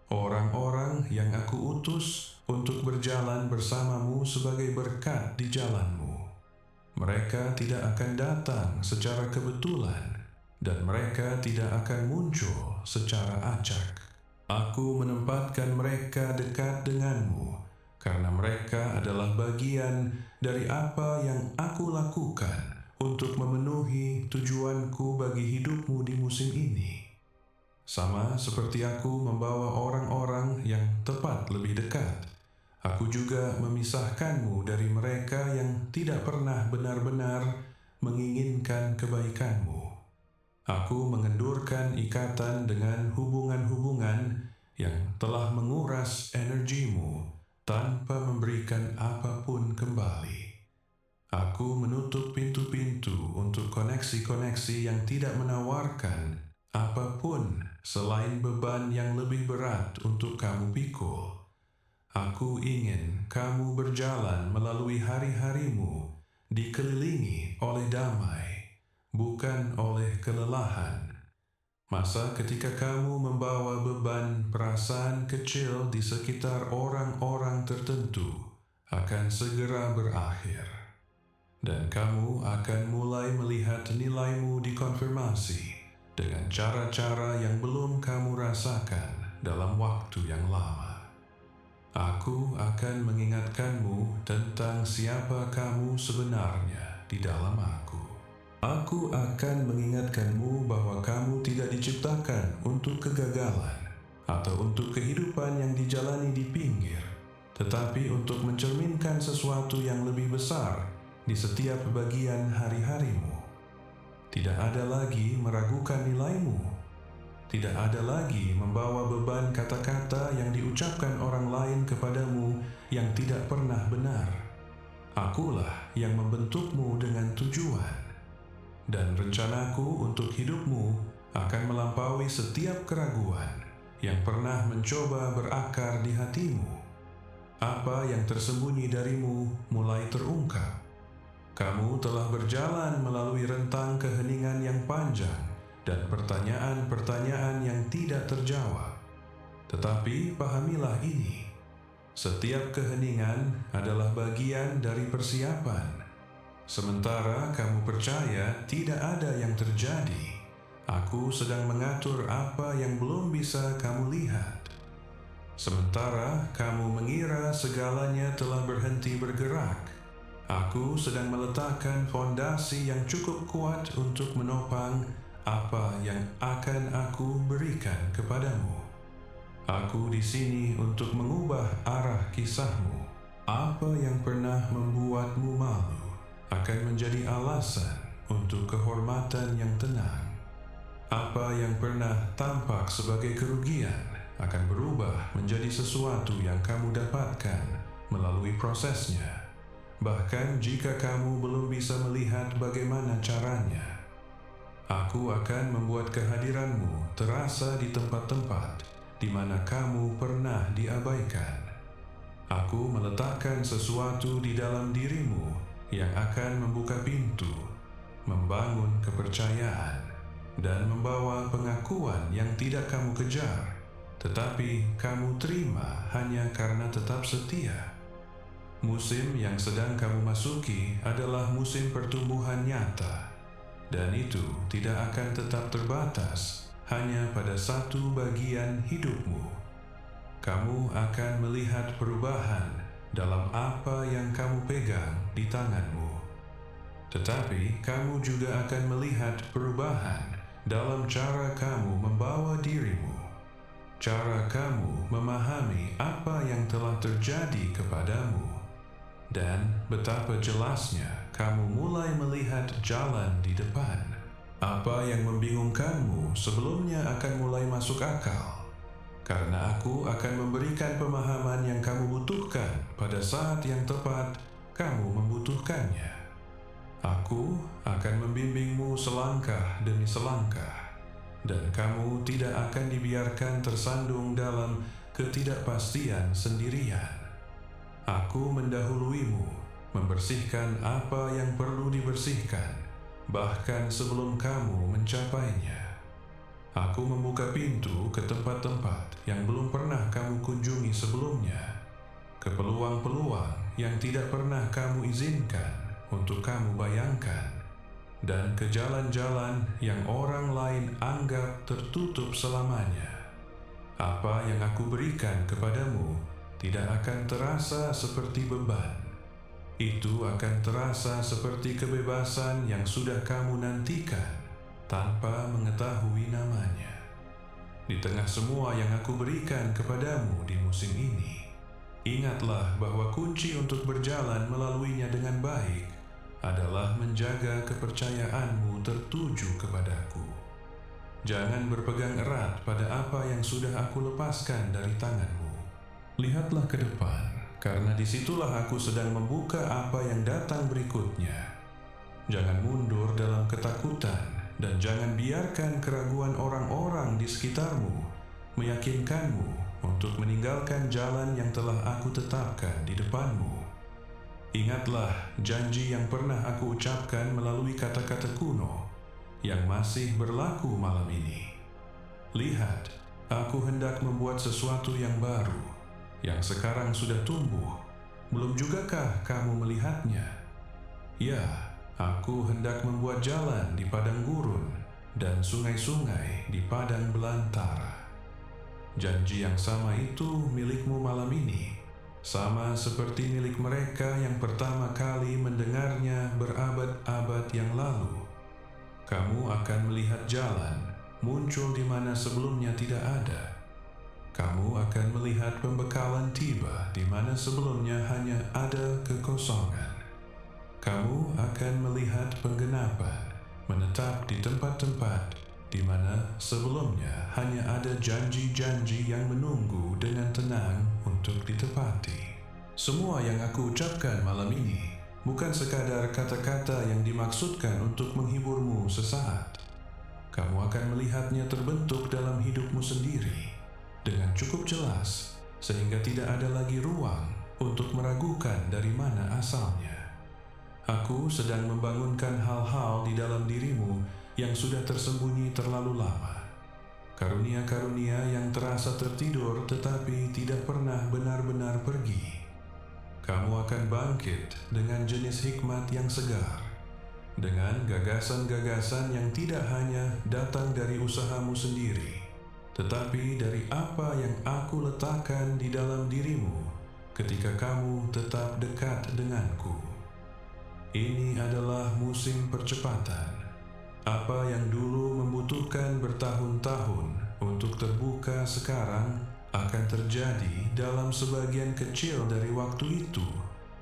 Orang-orang yang aku utus untuk berjalan bersamamu sebagai berkat di jalanmu. Mereka tidak akan datang secara kebetulan, dan mereka tidak akan muncul secara acak. Aku menempatkan mereka dekat denganmu, karena mereka adalah bagian dari apa yang aku lakukan untuk memenuhi tujuanku bagi hidupmu di musim ini. Sama seperti aku membawa orang-orang yang tepat lebih dekat, aku juga memisahkanmu dari mereka yang tidak pernah benar-benar menginginkan kebaikanmu. Aku mengendurkan ikatan dengan hubungan-hubungan yang telah menguras energimu tanpa memberikan apapun kembali. Aku menutup pintu-pintu untuk koneksi-koneksi yang tidak menawarkan apapun selain beban yang lebih berat untuk kamu pikul. Aku ingin kamu berjalan melalui hari-harimu dikelilingi oleh damai, bukan oleh kelelahan. Masa ketika kamu membawa beban perasaan kecil di sekitar orang-orang tertentu akan segera berakhir. Dan kamu akan mulai melihat nilaimu dikonfirmasi dengan cara-cara yang belum kamu rasakan dalam waktu yang lama. Aku akan mengingatkanmu tentang siapa kamu sebenarnya di dalam aku. Aku akan mengingatkanmu bahwa kamu tidak diciptakan untuk kegagalan atau untuk kehidupan yang dijalani di pinggir, tetapi untuk mencerminkan sesuatu yang lebih besar di setiap bagian hari-harimu. Tidak ada lagi meragukan nilaimu. Tidak ada lagi membawa beban kata-kata yang diucapkan orang lain kepadamu yang tidak pernah benar. Akulah yang membentukmu dengan tujuan. Dan rencanaku untuk hidupmu akan melampaui setiap keraguan yang pernah mencoba berakar di hatimu. Apa yang tersembunyi darimu mulai terungkap. Kamu telah berjalan melalui rentang keheningan yang panjang dan pertanyaan-pertanyaan yang tidak terjawab. Tetapi pahamilah ini, setiap keheningan adalah bagian dari persiapan. Sementara kamu percaya tidak ada yang terjadi, aku sedang mengatur apa yang belum bisa kamu lihat. Sementara kamu mengira segalanya telah berhenti bergerak, aku sedang meletakkan fondasi yang cukup kuat untuk menopang apa yang akan aku berikan kepadamu. Aku di sini untuk mengubah arah kisahmu. Apa yang pernah membuatmu malu akan menjadi alasan untuk kehormatan yang tenang. Apa yang pernah tampak sebagai kerugian akan berubah menjadi sesuatu yang kamu dapatkan melalui prosesnya. Bahkan jika kamu belum bisa melihat bagaimana caranya, aku akan membuat kehadiranmu terasa di tempat-tempat di mana kamu pernah diabaikan. Aku meletakkan sesuatu di dalam dirimu yang akan membuka pintu, membangun kepercayaan, dan membawa pengakuan yang tidak kamu kejar, tetapi kamu terima hanya karena tetap setia. Musim yang sedang kamu masuki adalah musim pertumbuhan nyata, dan itu tidak akan tetap terbatas hanya pada satu bagian hidupmu. Kamu akan melihat perubahan dalam apa yang kamu pegang di tanganmu. Tetapi kamu juga akan melihat perubahan dalam cara kamu membawa dirimu, cara kamu memahami apa yang telah terjadi kepadamu, dan betapa jelasnya kamu mulai melihat jalan di depan. Apa yang membingungkanmu sebelumnya akan mulai masuk akal, karena aku akan memberikan pemahaman yang kamu butuhkan pada saat yang tepat kamu membutuhkannya. Aku akan membimbingmu selangkah demi selangkah, dan kamu tidak akan dibiarkan tersandung dalam ketidakpastian sendirian. Aku mendahuluimu, membersihkan apa yang perlu dibersihkan, bahkan sebelum kamu mencapainya. Aku membuka pintu ke tempat-tempat yang belum pernah kamu kunjungi sebelumnya, ke peluang-peluang yang tidak pernah kamu izinkan untuk kamu bayangkan, dan ke jalan-jalan yang orang lain anggap tertutup selamanya. Apa yang aku berikan kepadamu tidak akan terasa seperti beban. Itu akan terasa seperti kebebasan yang sudah kamu nantikan tanpa mengetahui namanya. Di tengah semua yang aku berikan kepadamu di musim ini, ingatlah bahwa kunci untuk berjalan melaluinya dengan baik adalah menjaga kepercayaanmu tertuju kepadaku. Jangan berpegang erat pada apa yang sudah aku lepaskan dari tanganmu. Lihatlah ke depan, karena disitulah aku sedang membuka apa yang datang berikutnya. Jangan mundur dalam ketakutan, dan jangan biarkan keraguan orang-orang di sekitarmu meyakinkanmu untuk meninggalkan jalan yang telah aku tetapkan di depanmu. Ingatlah janji yang pernah aku ucapkan melalui kata-kata kuno yang masih berlaku malam ini. Lihat, aku hendak membuat sesuatu yang baru, yang sekarang sudah tumbuh. Belum jugakah kamu melihatnya? Ya, aku hendak membuat jalan di padang gurun dan sungai-sungai di padang belantara. Janji yang sama itu milikmu malam ini, sama seperti milik mereka yang pertama kali mendengarnya berabad-abad yang lalu. Kamu akan melihat jalan muncul di mana sebelumnya tidak ada. Kamu akan melihat pembekalan tiba di mana sebelumnya hanya ada kekosongan. Kamu akan melihat penggenapan menetap di tempat-tempat di mana sebelumnya hanya ada janji-janji yang menunggu dengan tenang untuk ditepati. Semua yang aku ucapkan malam ini bukan sekadar kata-kata yang dimaksudkan untuk menghiburmu sesaat. Kamu akan melihatnya terbentuk dalam hidupmu sendiri dengan cukup jelas, sehingga tidak ada lagi ruang untuk meragukan dari mana asalnya. Aku sedang membangunkan hal-hal di dalam dirimu yang sudah tersembunyi terlalu lama. Karunia-karunia yang terasa tertidur tetapi tidak pernah benar-benar pergi. Kamu akan bangkit dengan jenis hikmat yang segar, dengan gagasan-gagasan yang tidak hanya datang dari usahamu sendiri, tetapi dari apa yang aku letakkan di dalam dirimu ketika kamu tetap dekat denganku. Ini adalah musim percepatan. Apa yang dulu membutuhkan bertahun-tahun untuk terbuka sekarang akan terjadi dalam sebagian kecil dari waktu itu,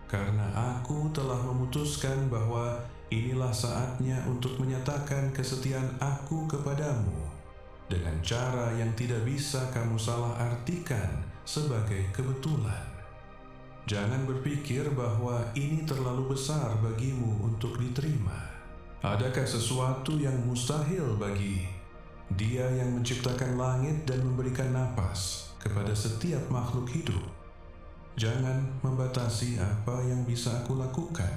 karena aku telah memutuskan bahwa inilah saatnya untuk menyatakan kesetiaan aku kepadamu dengan cara yang tidak bisa kamu salah artikan sebagai kebetulan. Jangan berpikir bahwa ini terlalu besar bagimu untuk diterima. Adakah sesuatu yang mustahil bagi Dia yang menciptakan langit dan memberikan napas kepada setiap makhluk hidup? Jangan membatasi apa yang bisa aku lakukan,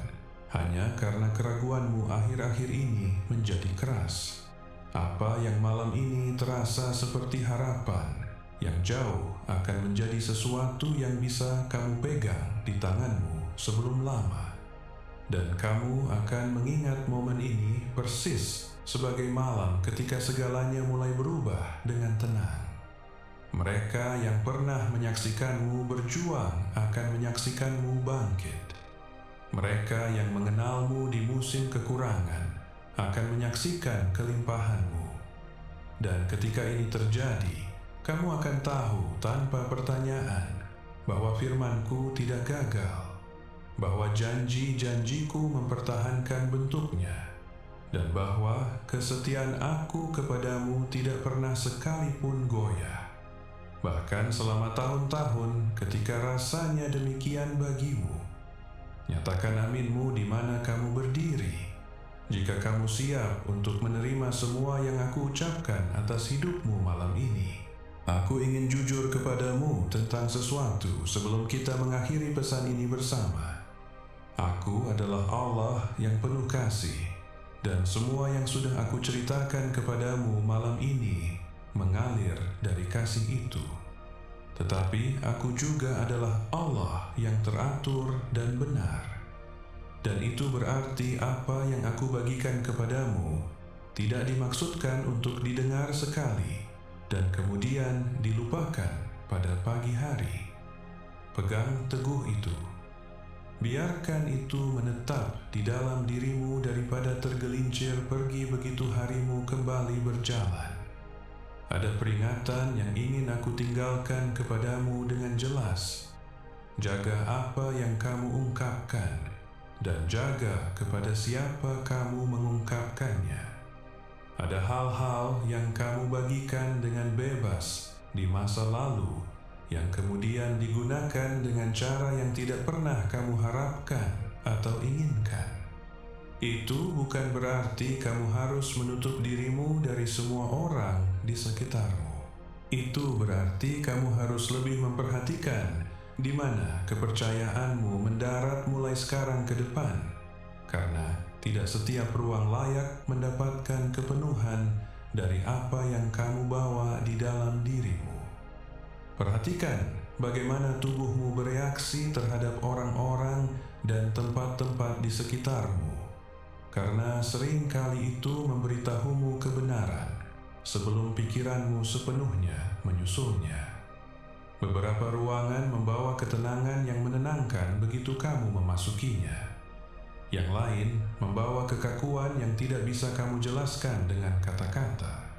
hanya karena keraguanmu akhir-akhir ini menjadi keras. Apa yang malam ini terasa seperti harapan yang jauh akan menjadi sesuatu yang bisa kamu pegang di tanganmu sebelum lama. Dan kamu akan mengingat momen ini persis sebagai malam ketika segalanya mulai berubah dengan tenang. Mereka yang pernah menyaksikanmu berjuang akan menyaksikanmu bangkit. Mereka yang mengenalmu di musim kekurangan akan menyaksikan kelimpahanmu. Dan ketika ini terjadi, kamu akan tahu tanpa pertanyaan bahwa firman-Ku tidak gagal, bahwa janji-janjiku mempertahankan bentuknya, dan bahwa kesetiaan Aku kepadamu tidak pernah sekalipun goyah. Bahkan selama tahun-tahun ketika rasanya demikian bagimu, nyatakan aminmu di mana kamu berdiri. Jika kamu siap untuk menerima semua yang Aku ucapkan atas hidupmu malam ini, aku ingin jujur kepadamu tentang sesuatu sebelum kita mengakhiri pesan ini bersama. Aku adalah Allah yang penuh kasih, dan semua yang sudah Aku ceritakan kepadamu malam ini mengalir dari kasih itu. Tetapi Aku juga adalah Allah yang teratur dan benar. Dan itu berarti apa yang Aku bagikan kepadamu tidak dimaksudkan untuk didengar sekali dan kemudian dilupakan pada pagi hari. Pegang teguh itu. Biarkan itu menetap di dalam dirimu daripada tergelincir pergi begitu harimu kembali berjalan. Ada peringatan yang ingin Aku tinggalkan kepadamu dengan jelas. Jaga apa yang kamu ungkapkan, dan jaga kepada siapa kamu mengungkapkannya. Ada hal-hal yang kamu bagikan dengan bebas di masa lalu, yang kemudian digunakan dengan cara yang tidak pernah kamu harapkan atau inginkan. Itu bukan berarti kamu harus menutup dirimu dari semua orang di sekitarmu. Itu berarti kamu harus lebih memperhatikan di mana kepercayaanmu mendarat mulai sekarang ke depan, karena tidak setiap ruang layak mendapatkan kepenuhan dari apa yang kamu bawa di dalam dirimu. Perhatikan bagaimana tubuhmu bereaksi terhadap orang-orang dan tempat-tempat di sekitarmu, karena sering kali itu memberitahumu kebenaran sebelum pikiranmu sepenuhnya menyusulnya. Beberapa ruangan membawa ketenangan yang menenangkan begitu kamu memasukinya. Yang lain membawa kekakuan yang tidak bisa kamu jelaskan dengan kata-kata.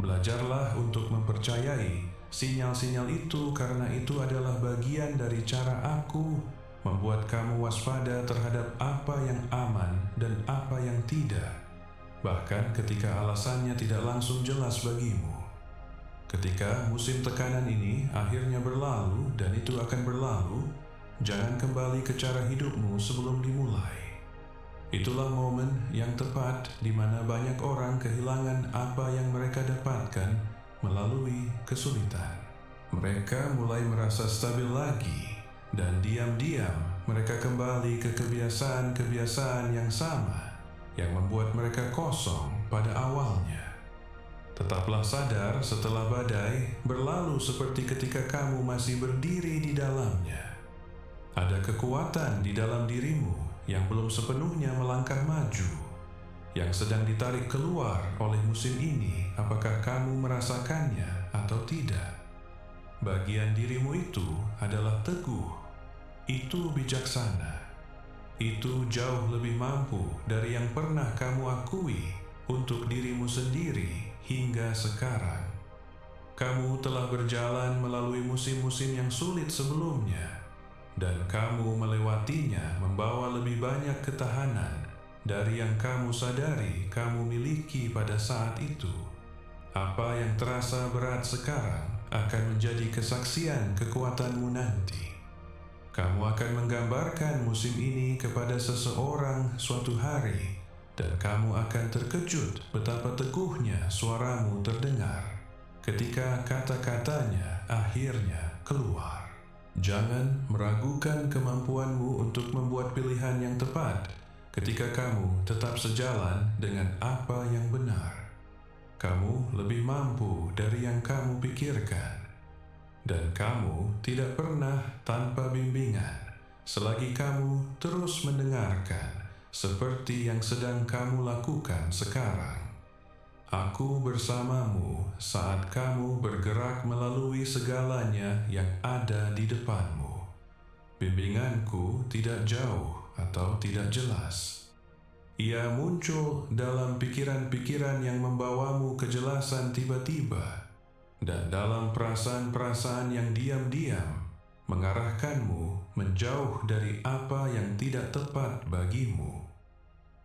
Belajarlah untuk mempercayai sinyal-sinyal itu, karena itu adalah bagian dari cara Aku membuat kamu waspada terhadap apa yang aman dan apa yang tidak, bahkan ketika alasannya tidak langsung jelas bagimu. Ketika musim tekanan ini akhirnya berlalu, dan itu akan berlalu, jangan kembali ke cara hidupmu sebelum dimulai. Itulah momen yang tepat di mana banyak orang kehilangan apa yang mereka dapatkan melalui kesulitan. Mereka mulai merasa stabil lagi, dan diam-diam mereka kembali ke kebiasaan-kebiasaan yang sama yang membuat mereka kosong pada awalnya. Tetaplah sadar setelah badai berlalu seperti ketika kamu masih berdiri di dalamnya. Ada kekuatan di dalam dirimu yang belum sepenuhnya melangkah maju, yang sedang ditarik keluar oleh musim ini, apakah kamu merasakannya atau tidak. Bagian dirimu itu adalah teguh, itu bijaksana, itu jauh lebih mampu dari yang pernah kamu akui untuk dirimu sendiri hingga sekarang. Kamu telah berjalan melalui musim-musim yang sulit sebelumnya, dan kamu melewatinya membawa lebih banyak ketahanan dari yang kamu sadari kamu miliki pada saat itu. Apa yang terasa berat sekarang akan menjadi kesaksian kekuatanmu nanti. Kamu akan menggambarkan musim ini kepada seseorang suatu hari, dan kamu akan terkejut betapa teguhnya suaramu terdengar ketika kata-katanya akhirnya keluar. Jangan meragukan kemampuanmu untuk membuat pilihan yang tepat ketika kamu tetap sejalan dengan apa yang benar. Kamu lebih mampu dari yang kamu pikirkan, dan kamu tidak pernah tanpa bimbingan selagi kamu terus mendengarkan seperti yang sedang kamu lakukan sekarang. Aku bersamamu saat kamu bergerak melalui segalanya yang ada di depanmu. Bimbinganku tidak jauh atau tidak jelas. Ia muncul dalam pikiran-pikiran yang membawamu kejelasan tiba-tiba, dan dalam perasaan-perasaan yang diam-diam mengarahkanmu menjauh dari apa yang tidak tepat bagimu.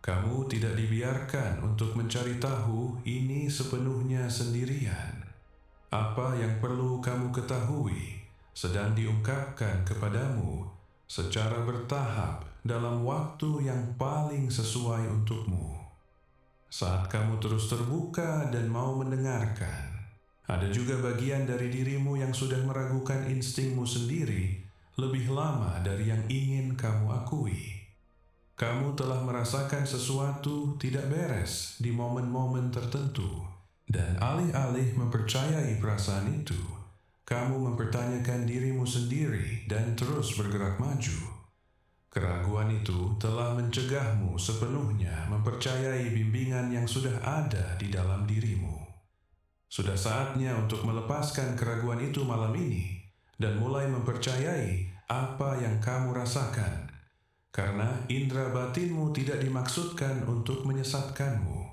Kamu tidak dibiarkan untuk mencari tahu ini sepenuhnya sendirian. Apa yang perlu kamu ketahui sedang diungkapkan kepadamu secara bertahap dalam waktu yang paling sesuai untukmu. Saat kamu terus terbuka dan mau mendengarkan, ada juga bagian dari dirimu yang sudah meragukan instingmu sendiri lebih lama dari yang ingin kamu akui. Kamu telah merasakan sesuatu tidak beres di momen-momen tertentu, dan alih-alih mempercayai perasaan itu, kamu mempertanyakan dirimu sendiri dan terus bergerak maju. Keraguan itu telah mencegahmu sepenuhnya mempercayai bimbingan yang sudah ada di dalam dirimu. Sudah saatnya untuk melepaskan keraguan itu malam ini dan mulai mempercayai apa yang kamu rasakan. Karena indera batinmu tidak dimaksudkan untuk menyesatkanmu.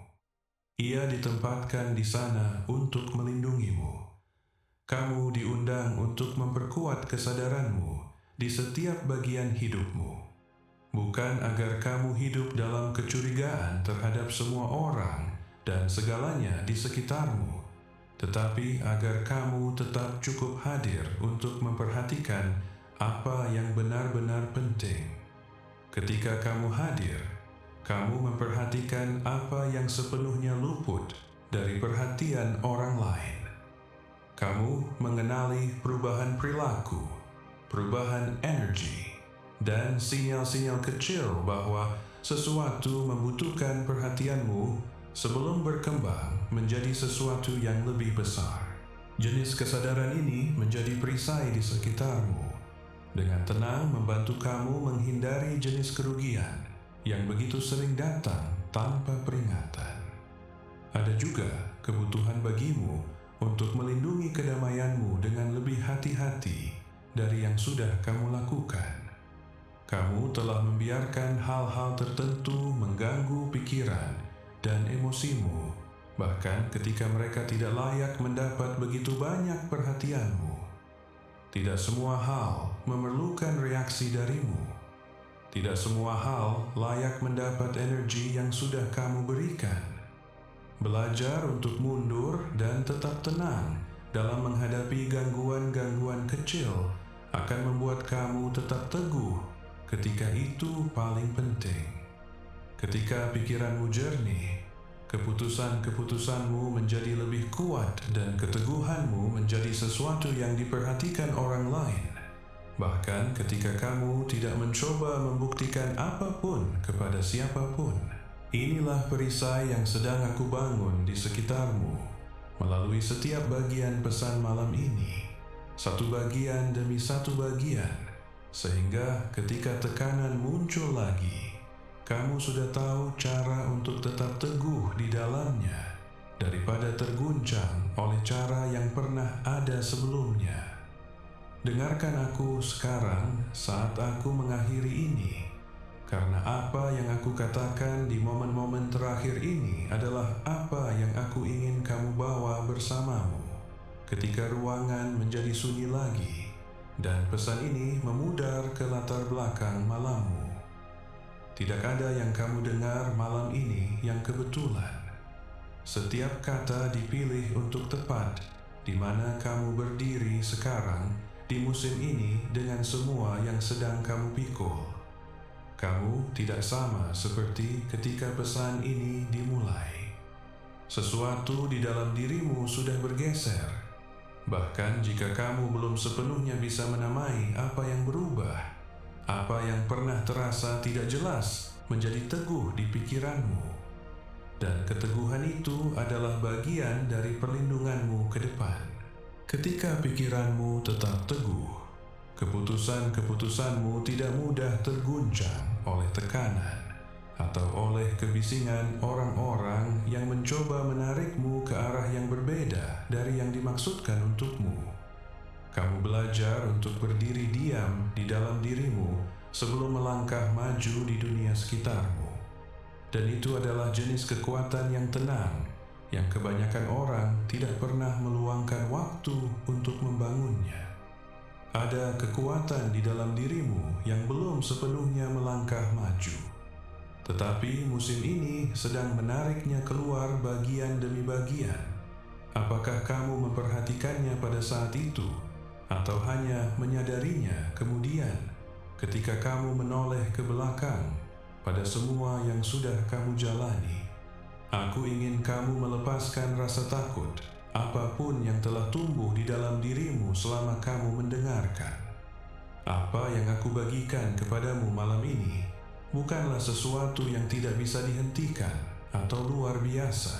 Ia ditempatkan di sana untuk melindungimu. Kamu diundang untuk memperkuat kesadaranmu di setiap bagian hidupmu. Bukan agar kamu hidup dalam kecurigaan terhadap semua orang dan segalanya di sekitarmu, tetapi agar kamu tetap cukup hadir untuk memperhatikan apa yang benar-benar penting. Ketika kamu hadir, kamu memperhatikan apa yang sepenuhnya luput dari perhatian orang lain. Kamu mengenali perubahan perilaku, perubahan energi, dan sinyal-sinyal kecil bahwa sesuatu membutuhkan perhatianmu sebelum berkembang menjadi sesuatu yang lebih besar. Jenis kesadaran ini menjadi perisai di sekitarmu, dengan tenang membantu kamu menghindari jenis kerugian yang begitu sering datang tanpa peringatan. Ada juga kebutuhan bagimu untuk melindungi kedamaianmu dengan lebih hati-hati dari yang sudah kamu lakukan. Kamu telah membiarkan hal-hal tertentu mengganggu pikiran dan emosimu, bahkan ketika mereka tidak layak mendapat begitu banyak perhatianmu. Tidak semua hal memerlukan reaksi darimu. Tidak semua hal layak mendapat energi yang sudah kamu berikan. Belajar untuk mundur dan tetap tenang dalam menghadapi gangguan-gangguan kecil akan membuat kamu tetap teguh ketika itu paling penting. Ketika pikiranmu jernih, keputusan-keputusanmu menjadi lebih kuat dan keteguhanmu menjadi sesuatu yang diperhatikan orang lain. Bahkan ketika kamu tidak mencoba membuktikan apapun kepada siapapun. Inilah perisai yang sedang aku bangun di sekitarmu melalui setiap bagian pesan malam ini, satu bagian demi satu bagian, sehingga ketika tekanan muncul lagi, kamu sudah tahu cara untuk tetap teguh di dalamnya daripada terguncang oleh cara yang pernah ada sebelumnya. Dengarkan aku sekarang saat aku mengakhiri ini, karena apa yang aku katakan di momen-momen terakhir ini adalah apa yang aku ingin kamu bawa bersamamu ketika ruangan menjadi sunyi lagi dan pesan ini memudar ke latar belakang malammu. Tidak ada yang kamu dengar malam ini yang kebetulan. Setiap kata dipilih untuk tepat di mana kamu berdiri sekarang di musim ini dengan semua yang sedang kamu pikul. Kamu tidak sama seperti ketika pesan ini dimulai. Sesuatu di dalam dirimu sudah bergeser. Bahkan jika kamu belum sepenuhnya bisa menamai apa yang berubah, apa yang pernah terasa tidak jelas menjadi teguh di pikiranmu. Dan keteguhan itu adalah bagian dari perlindunganmu ke depan. Ketika pikiranmu tetap teguh, keputusan-keputusanmu tidak mudah terguncang oleh tekanan atau oleh kebisingan orang-orang yang mencoba menarikmu ke arah yang berbeda dari yang dimaksudkan untukmu. Kamu belajar untuk berdiri diam di dalam dirimu sebelum melangkah maju di dunia sekitarmu. Dan itu adalah jenis kekuatan yang tenang, yang kebanyakan orang tidak pernah meluangkan waktu untuk membangunnya. Ada kekuatan di dalam dirimu yang belum sepenuhnya melangkah maju. Tetapi musim ini sedang menariknya keluar bagian demi bagian. Apakah kamu memperhatikannya pada saat itu, atau hanya menyadarinya kemudian ketika kamu menoleh ke belakang pada semua yang sudah kamu jalani? Aku ingin kamu melepaskan rasa takut apapun yang telah tumbuh di dalam dirimu selama kamu mendengarkan. Apa yang aku bagikan kepadamu malam ini bukanlah sesuatu yang tidak bisa dihentikan atau luar biasa.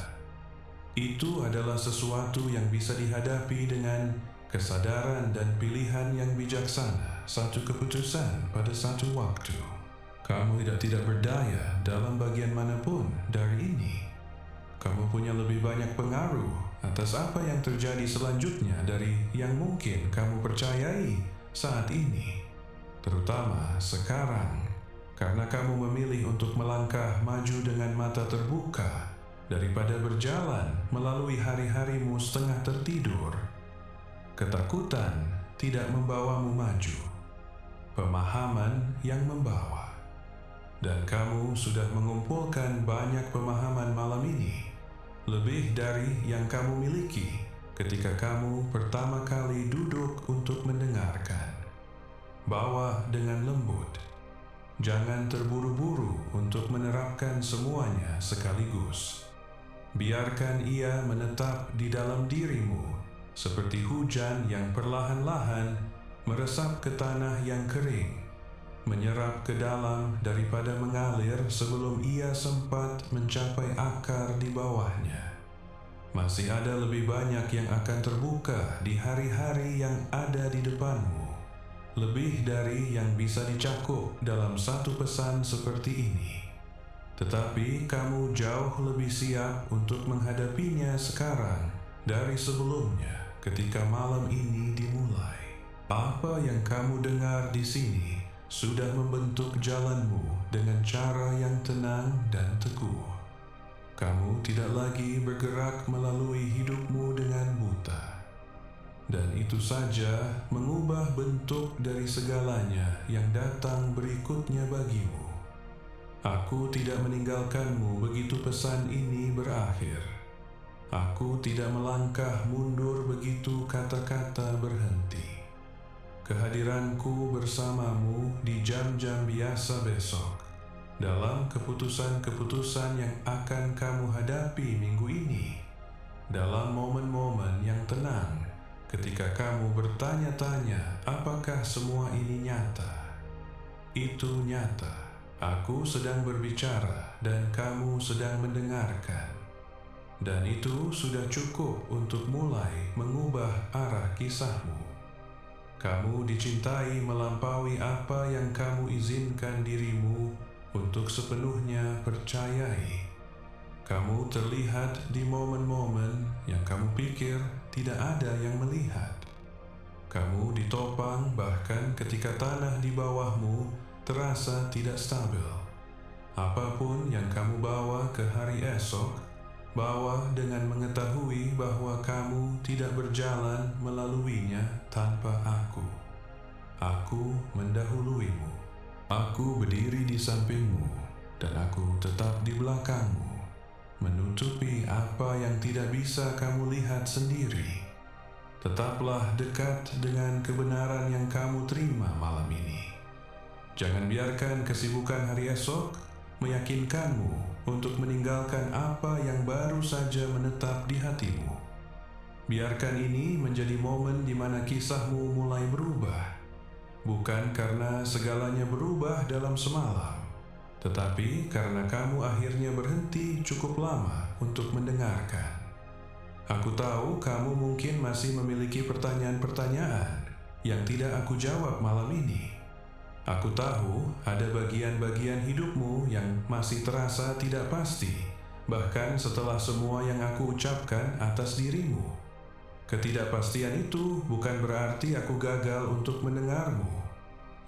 Itu adalah sesuatu yang bisa dihadapi dengan kesadaran dan pilihan yang bijaksana, satu keputusan pada satu waktu. Kamu tidak berdaya dalam bagian manapun dari ini. Kamu punya lebih banyak pengaruh atas apa yang terjadi selanjutnya dari yang mungkin kamu percayai saat ini. Terutama sekarang, karena kamu memilih untuk melangkah maju dengan mata terbuka daripada berjalan melalui hari-harimu setengah tertidur. Ketakutan tidak membawamu maju. Pemahaman yang membawa. Dan kamu sudah mengumpulkan banyak pemahaman malam ini, lebih dari yang kamu miliki ketika kamu pertama kali duduk untuk mendengarkan. Bawa dengan lembut. Jangan terburu-buru untuk menerapkan semuanya sekaligus. Biarkan ia menetap di dalam dirimu, seperti hujan yang perlahan-lahan meresap ke tanah yang kering, menyerap ke dalam daripada mengalir sebelum ia sempat mencapai akar di bawahnya. Masih ada lebih banyak yang akan terbuka di hari-hari yang ada di depanmu, lebih dari yang bisa dicakup dalam satu pesan seperti ini. Tetapi kamu jauh lebih siap untuk menghadapinya sekarang dari sebelumnya ketika malam ini dimulai. Apa yang kamu dengar di sini sudah membentuk jalanmu dengan cara yang tenang dan teguh. Kamu tidak lagi bergerak melalui hidupmu dengan buta. Dan itu saja mengubah bentuk dari segalanya yang datang berikutnya bagimu. Aku tidak meninggalkanmu begitu pesan ini berakhir. Aku tidak melangkah mundur begitu kata-kata berhenti. Kehadiranku bersamamu di jam-jam biasa besok, dalam keputusan-keputusan yang akan kamu hadapi minggu ini, dalam momen-momen yang tenang, ketika kamu bertanya-tanya apakah semua ini nyata. Itu nyata. Aku sedang berbicara dan kamu sedang mendengarkan. Dan itu sudah cukup untuk mulai mengubah arah kisahmu. Kamu dicintai melampaui apa yang kamu izinkan dirimu untuk sepenuhnya percayai. Kamu terlihat di momen-momen yang kamu pikir tidak ada yang melihat. Kamu ditopang bahkan ketika tanah di bawahmu terasa tidak stabil. Apapun yang kamu bawa ke hari esok, bawa dengan mengetahui bahwa kamu tidak berjalan melaluinya tanpa aku. Aku mendahuluimu. Aku berdiri di sampingmu, dan aku tetap di belakangmu, menutupi apa yang tidak bisa kamu lihat sendiri. Tetaplah dekat dengan kebenaran yang kamu terima malam ini. Jangan biarkan kesibukan hari esok meyakinkanmu untuk meninggalkan apa yang baru saja menetap di hatimu. Biarkan ini menjadi momen di mana kisahmu mulai berubah. Bukan karena segalanya berubah dalam semalam, tetapi karena kamu akhirnya berhenti cukup lama untuk mendengarkan. Aku tahu kamu mungkin masih memiliki pertanyaan-pertanyaan yang tidak aku jawab malam ini. Aku tahu ada bagian-bagian hidupmu yang masih terasa tidak pasti, bahkan setelah semua yang aku ucapkan atas dirimu. Ketidakpastian itu bukan berarti aku gagal untuk mendengarmu.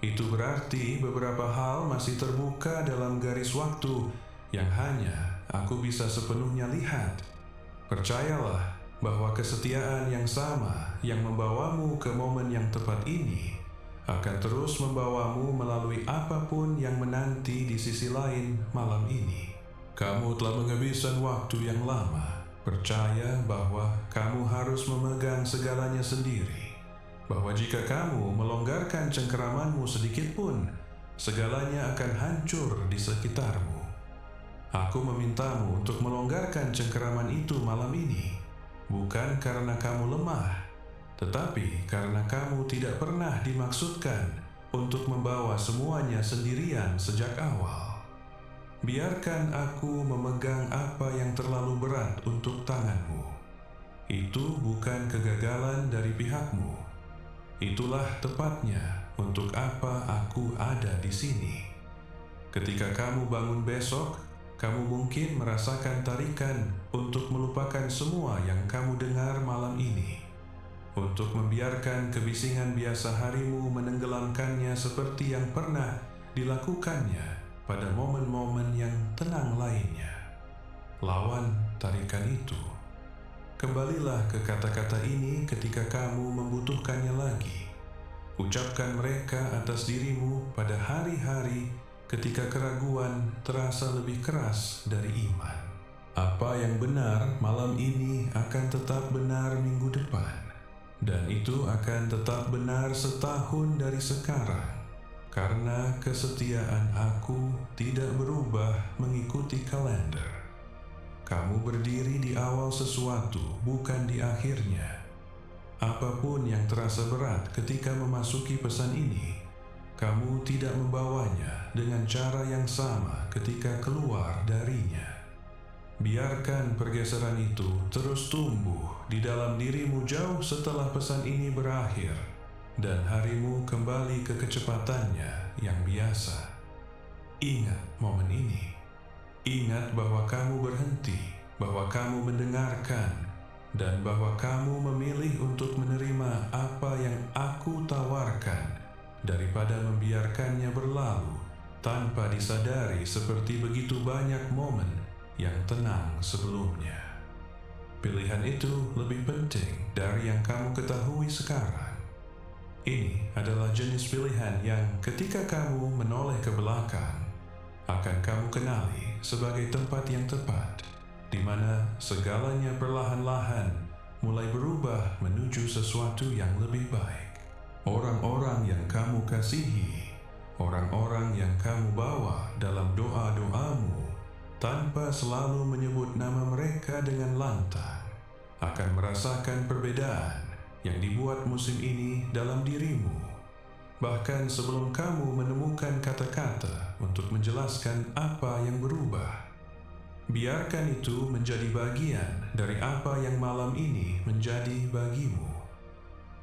Itu berarti beberapa hal masih terbuka dalam garis waktu yang hanya aku bisa sepenuhnya lihat. Percayalah bahwa kesetiaan yang sama yang membawamu ke momen yang tepat ini akan terus membawamu melalui apapun yang menanti di sisi lain malam ini. Kamu telah menghabiskan waktu yang lama. Percaya bahwa kamu harus memegang segalanya sendiri. Bahwa jika kamu melonggarkan cengkeramanmu sedikit pun, segalanya akan hancur di sekitarmu. Aku memintamu untuk melonggarkan cengkeraman itu malam ini, bukan karena kamu lemah, tetapi karena kamu tidak pernah dimaksudkan untuk membawa semuanya sendirian sejak awal. Biarkan aku memegang apa yang terlalu berat untuk tanganmu. Itu bukan kegagalan dari pihakmu. Itulah tepatnya untuk apa aku ada di sini. Ketika kamu bangun besok, kamu mungkin merasakan tarikan untuk melupakan semua yang kamu dengar malam ini. Untuk membiarkan kebisingan biasa harimu menenggelamkannya seperti yang pernah dilakukannya pada momen-momen yang tenang lainnya. Lawan tarikan itu. Kembalilah ke kata-kata ini ketika kamu membutuhkannya lagi. Ucapkan mereka atas dirimu pada hari-hari ketika keraguan terasa lebih keras dari iman. Apa yang benar malam ini akan tetap benar minggu depan. Dan itu akan tetap benar setahun dari sekarang. Karena kesetiaan aku tidak berubah mengikuti kalender. Kamu berdiri di awal sesuatu, bukan di akhirnya. Apapun yang terasa berat ketika memasuki pesan ini, kamu tidak membawanya dengan cara yang sama ketika keluar darinya. Biarkan pergeseran itu terus tumbuh di dalam dirimu jauh setelah pesan ini berakhir. Dan harimu kembali ke kecepatannya yang biasa. Ingat momen ini. Ingat bahwa kamu berhenti, bahwa kamu mendengarkan, dan bahwa kamu memilih untuk menerima apa yang aku tawarkan daripada membiarkannya berlalu tanpa disadari seperti begitu banyak momen yang tenang sebelumnya. Pilihan itu lebih penting dari yang kamu ketahui sekarang. Ini adalah jenis pilihan yang ketika kamu menoleh ke belakang, akan kamu kenali sebagai tempat yang tepat, di mana segalanya perlahan-lahan mulai berubah menuju sesuatu yang lebih baik. Orang-orang yang kamu kasihi, orang-orang yang kamu bawa dalam doa-doamu, tanpa selalu menyebut nama mereka dengan lantang, akan merasakan perbedaan yang dibuat musim ini dalam dirimu. Bahkan sebelum kamu menemukan kata-kata untuk menjelaskan apa yang berubah. Biarkan itu menjadi bagian dari apa yang malam ini menjadi bagimu.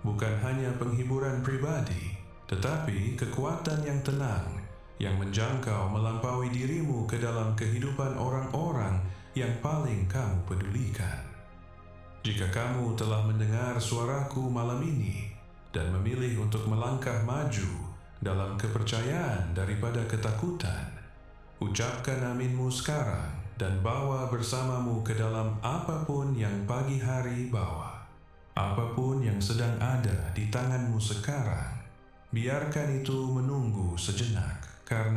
Bukan hanya penghiburan pribadi, tetapi kekuatan yang tenang yang menjangkau melampaui dirimu ke dalam kehidupan orang-orang yang paling kamu pedulikan. Jika kamu telah mendengar suaraku malam ini dan memilih untuk melangkah maju dalam kepercayaan daripada ketakutan, ucapkan aminmu sekarang dan bawa bersamamu ke dalam apapun yang pagi hari bawa. Apapun yang sedang ada di tanganmu sekarang, biarkan itu menunggu sejenak, karena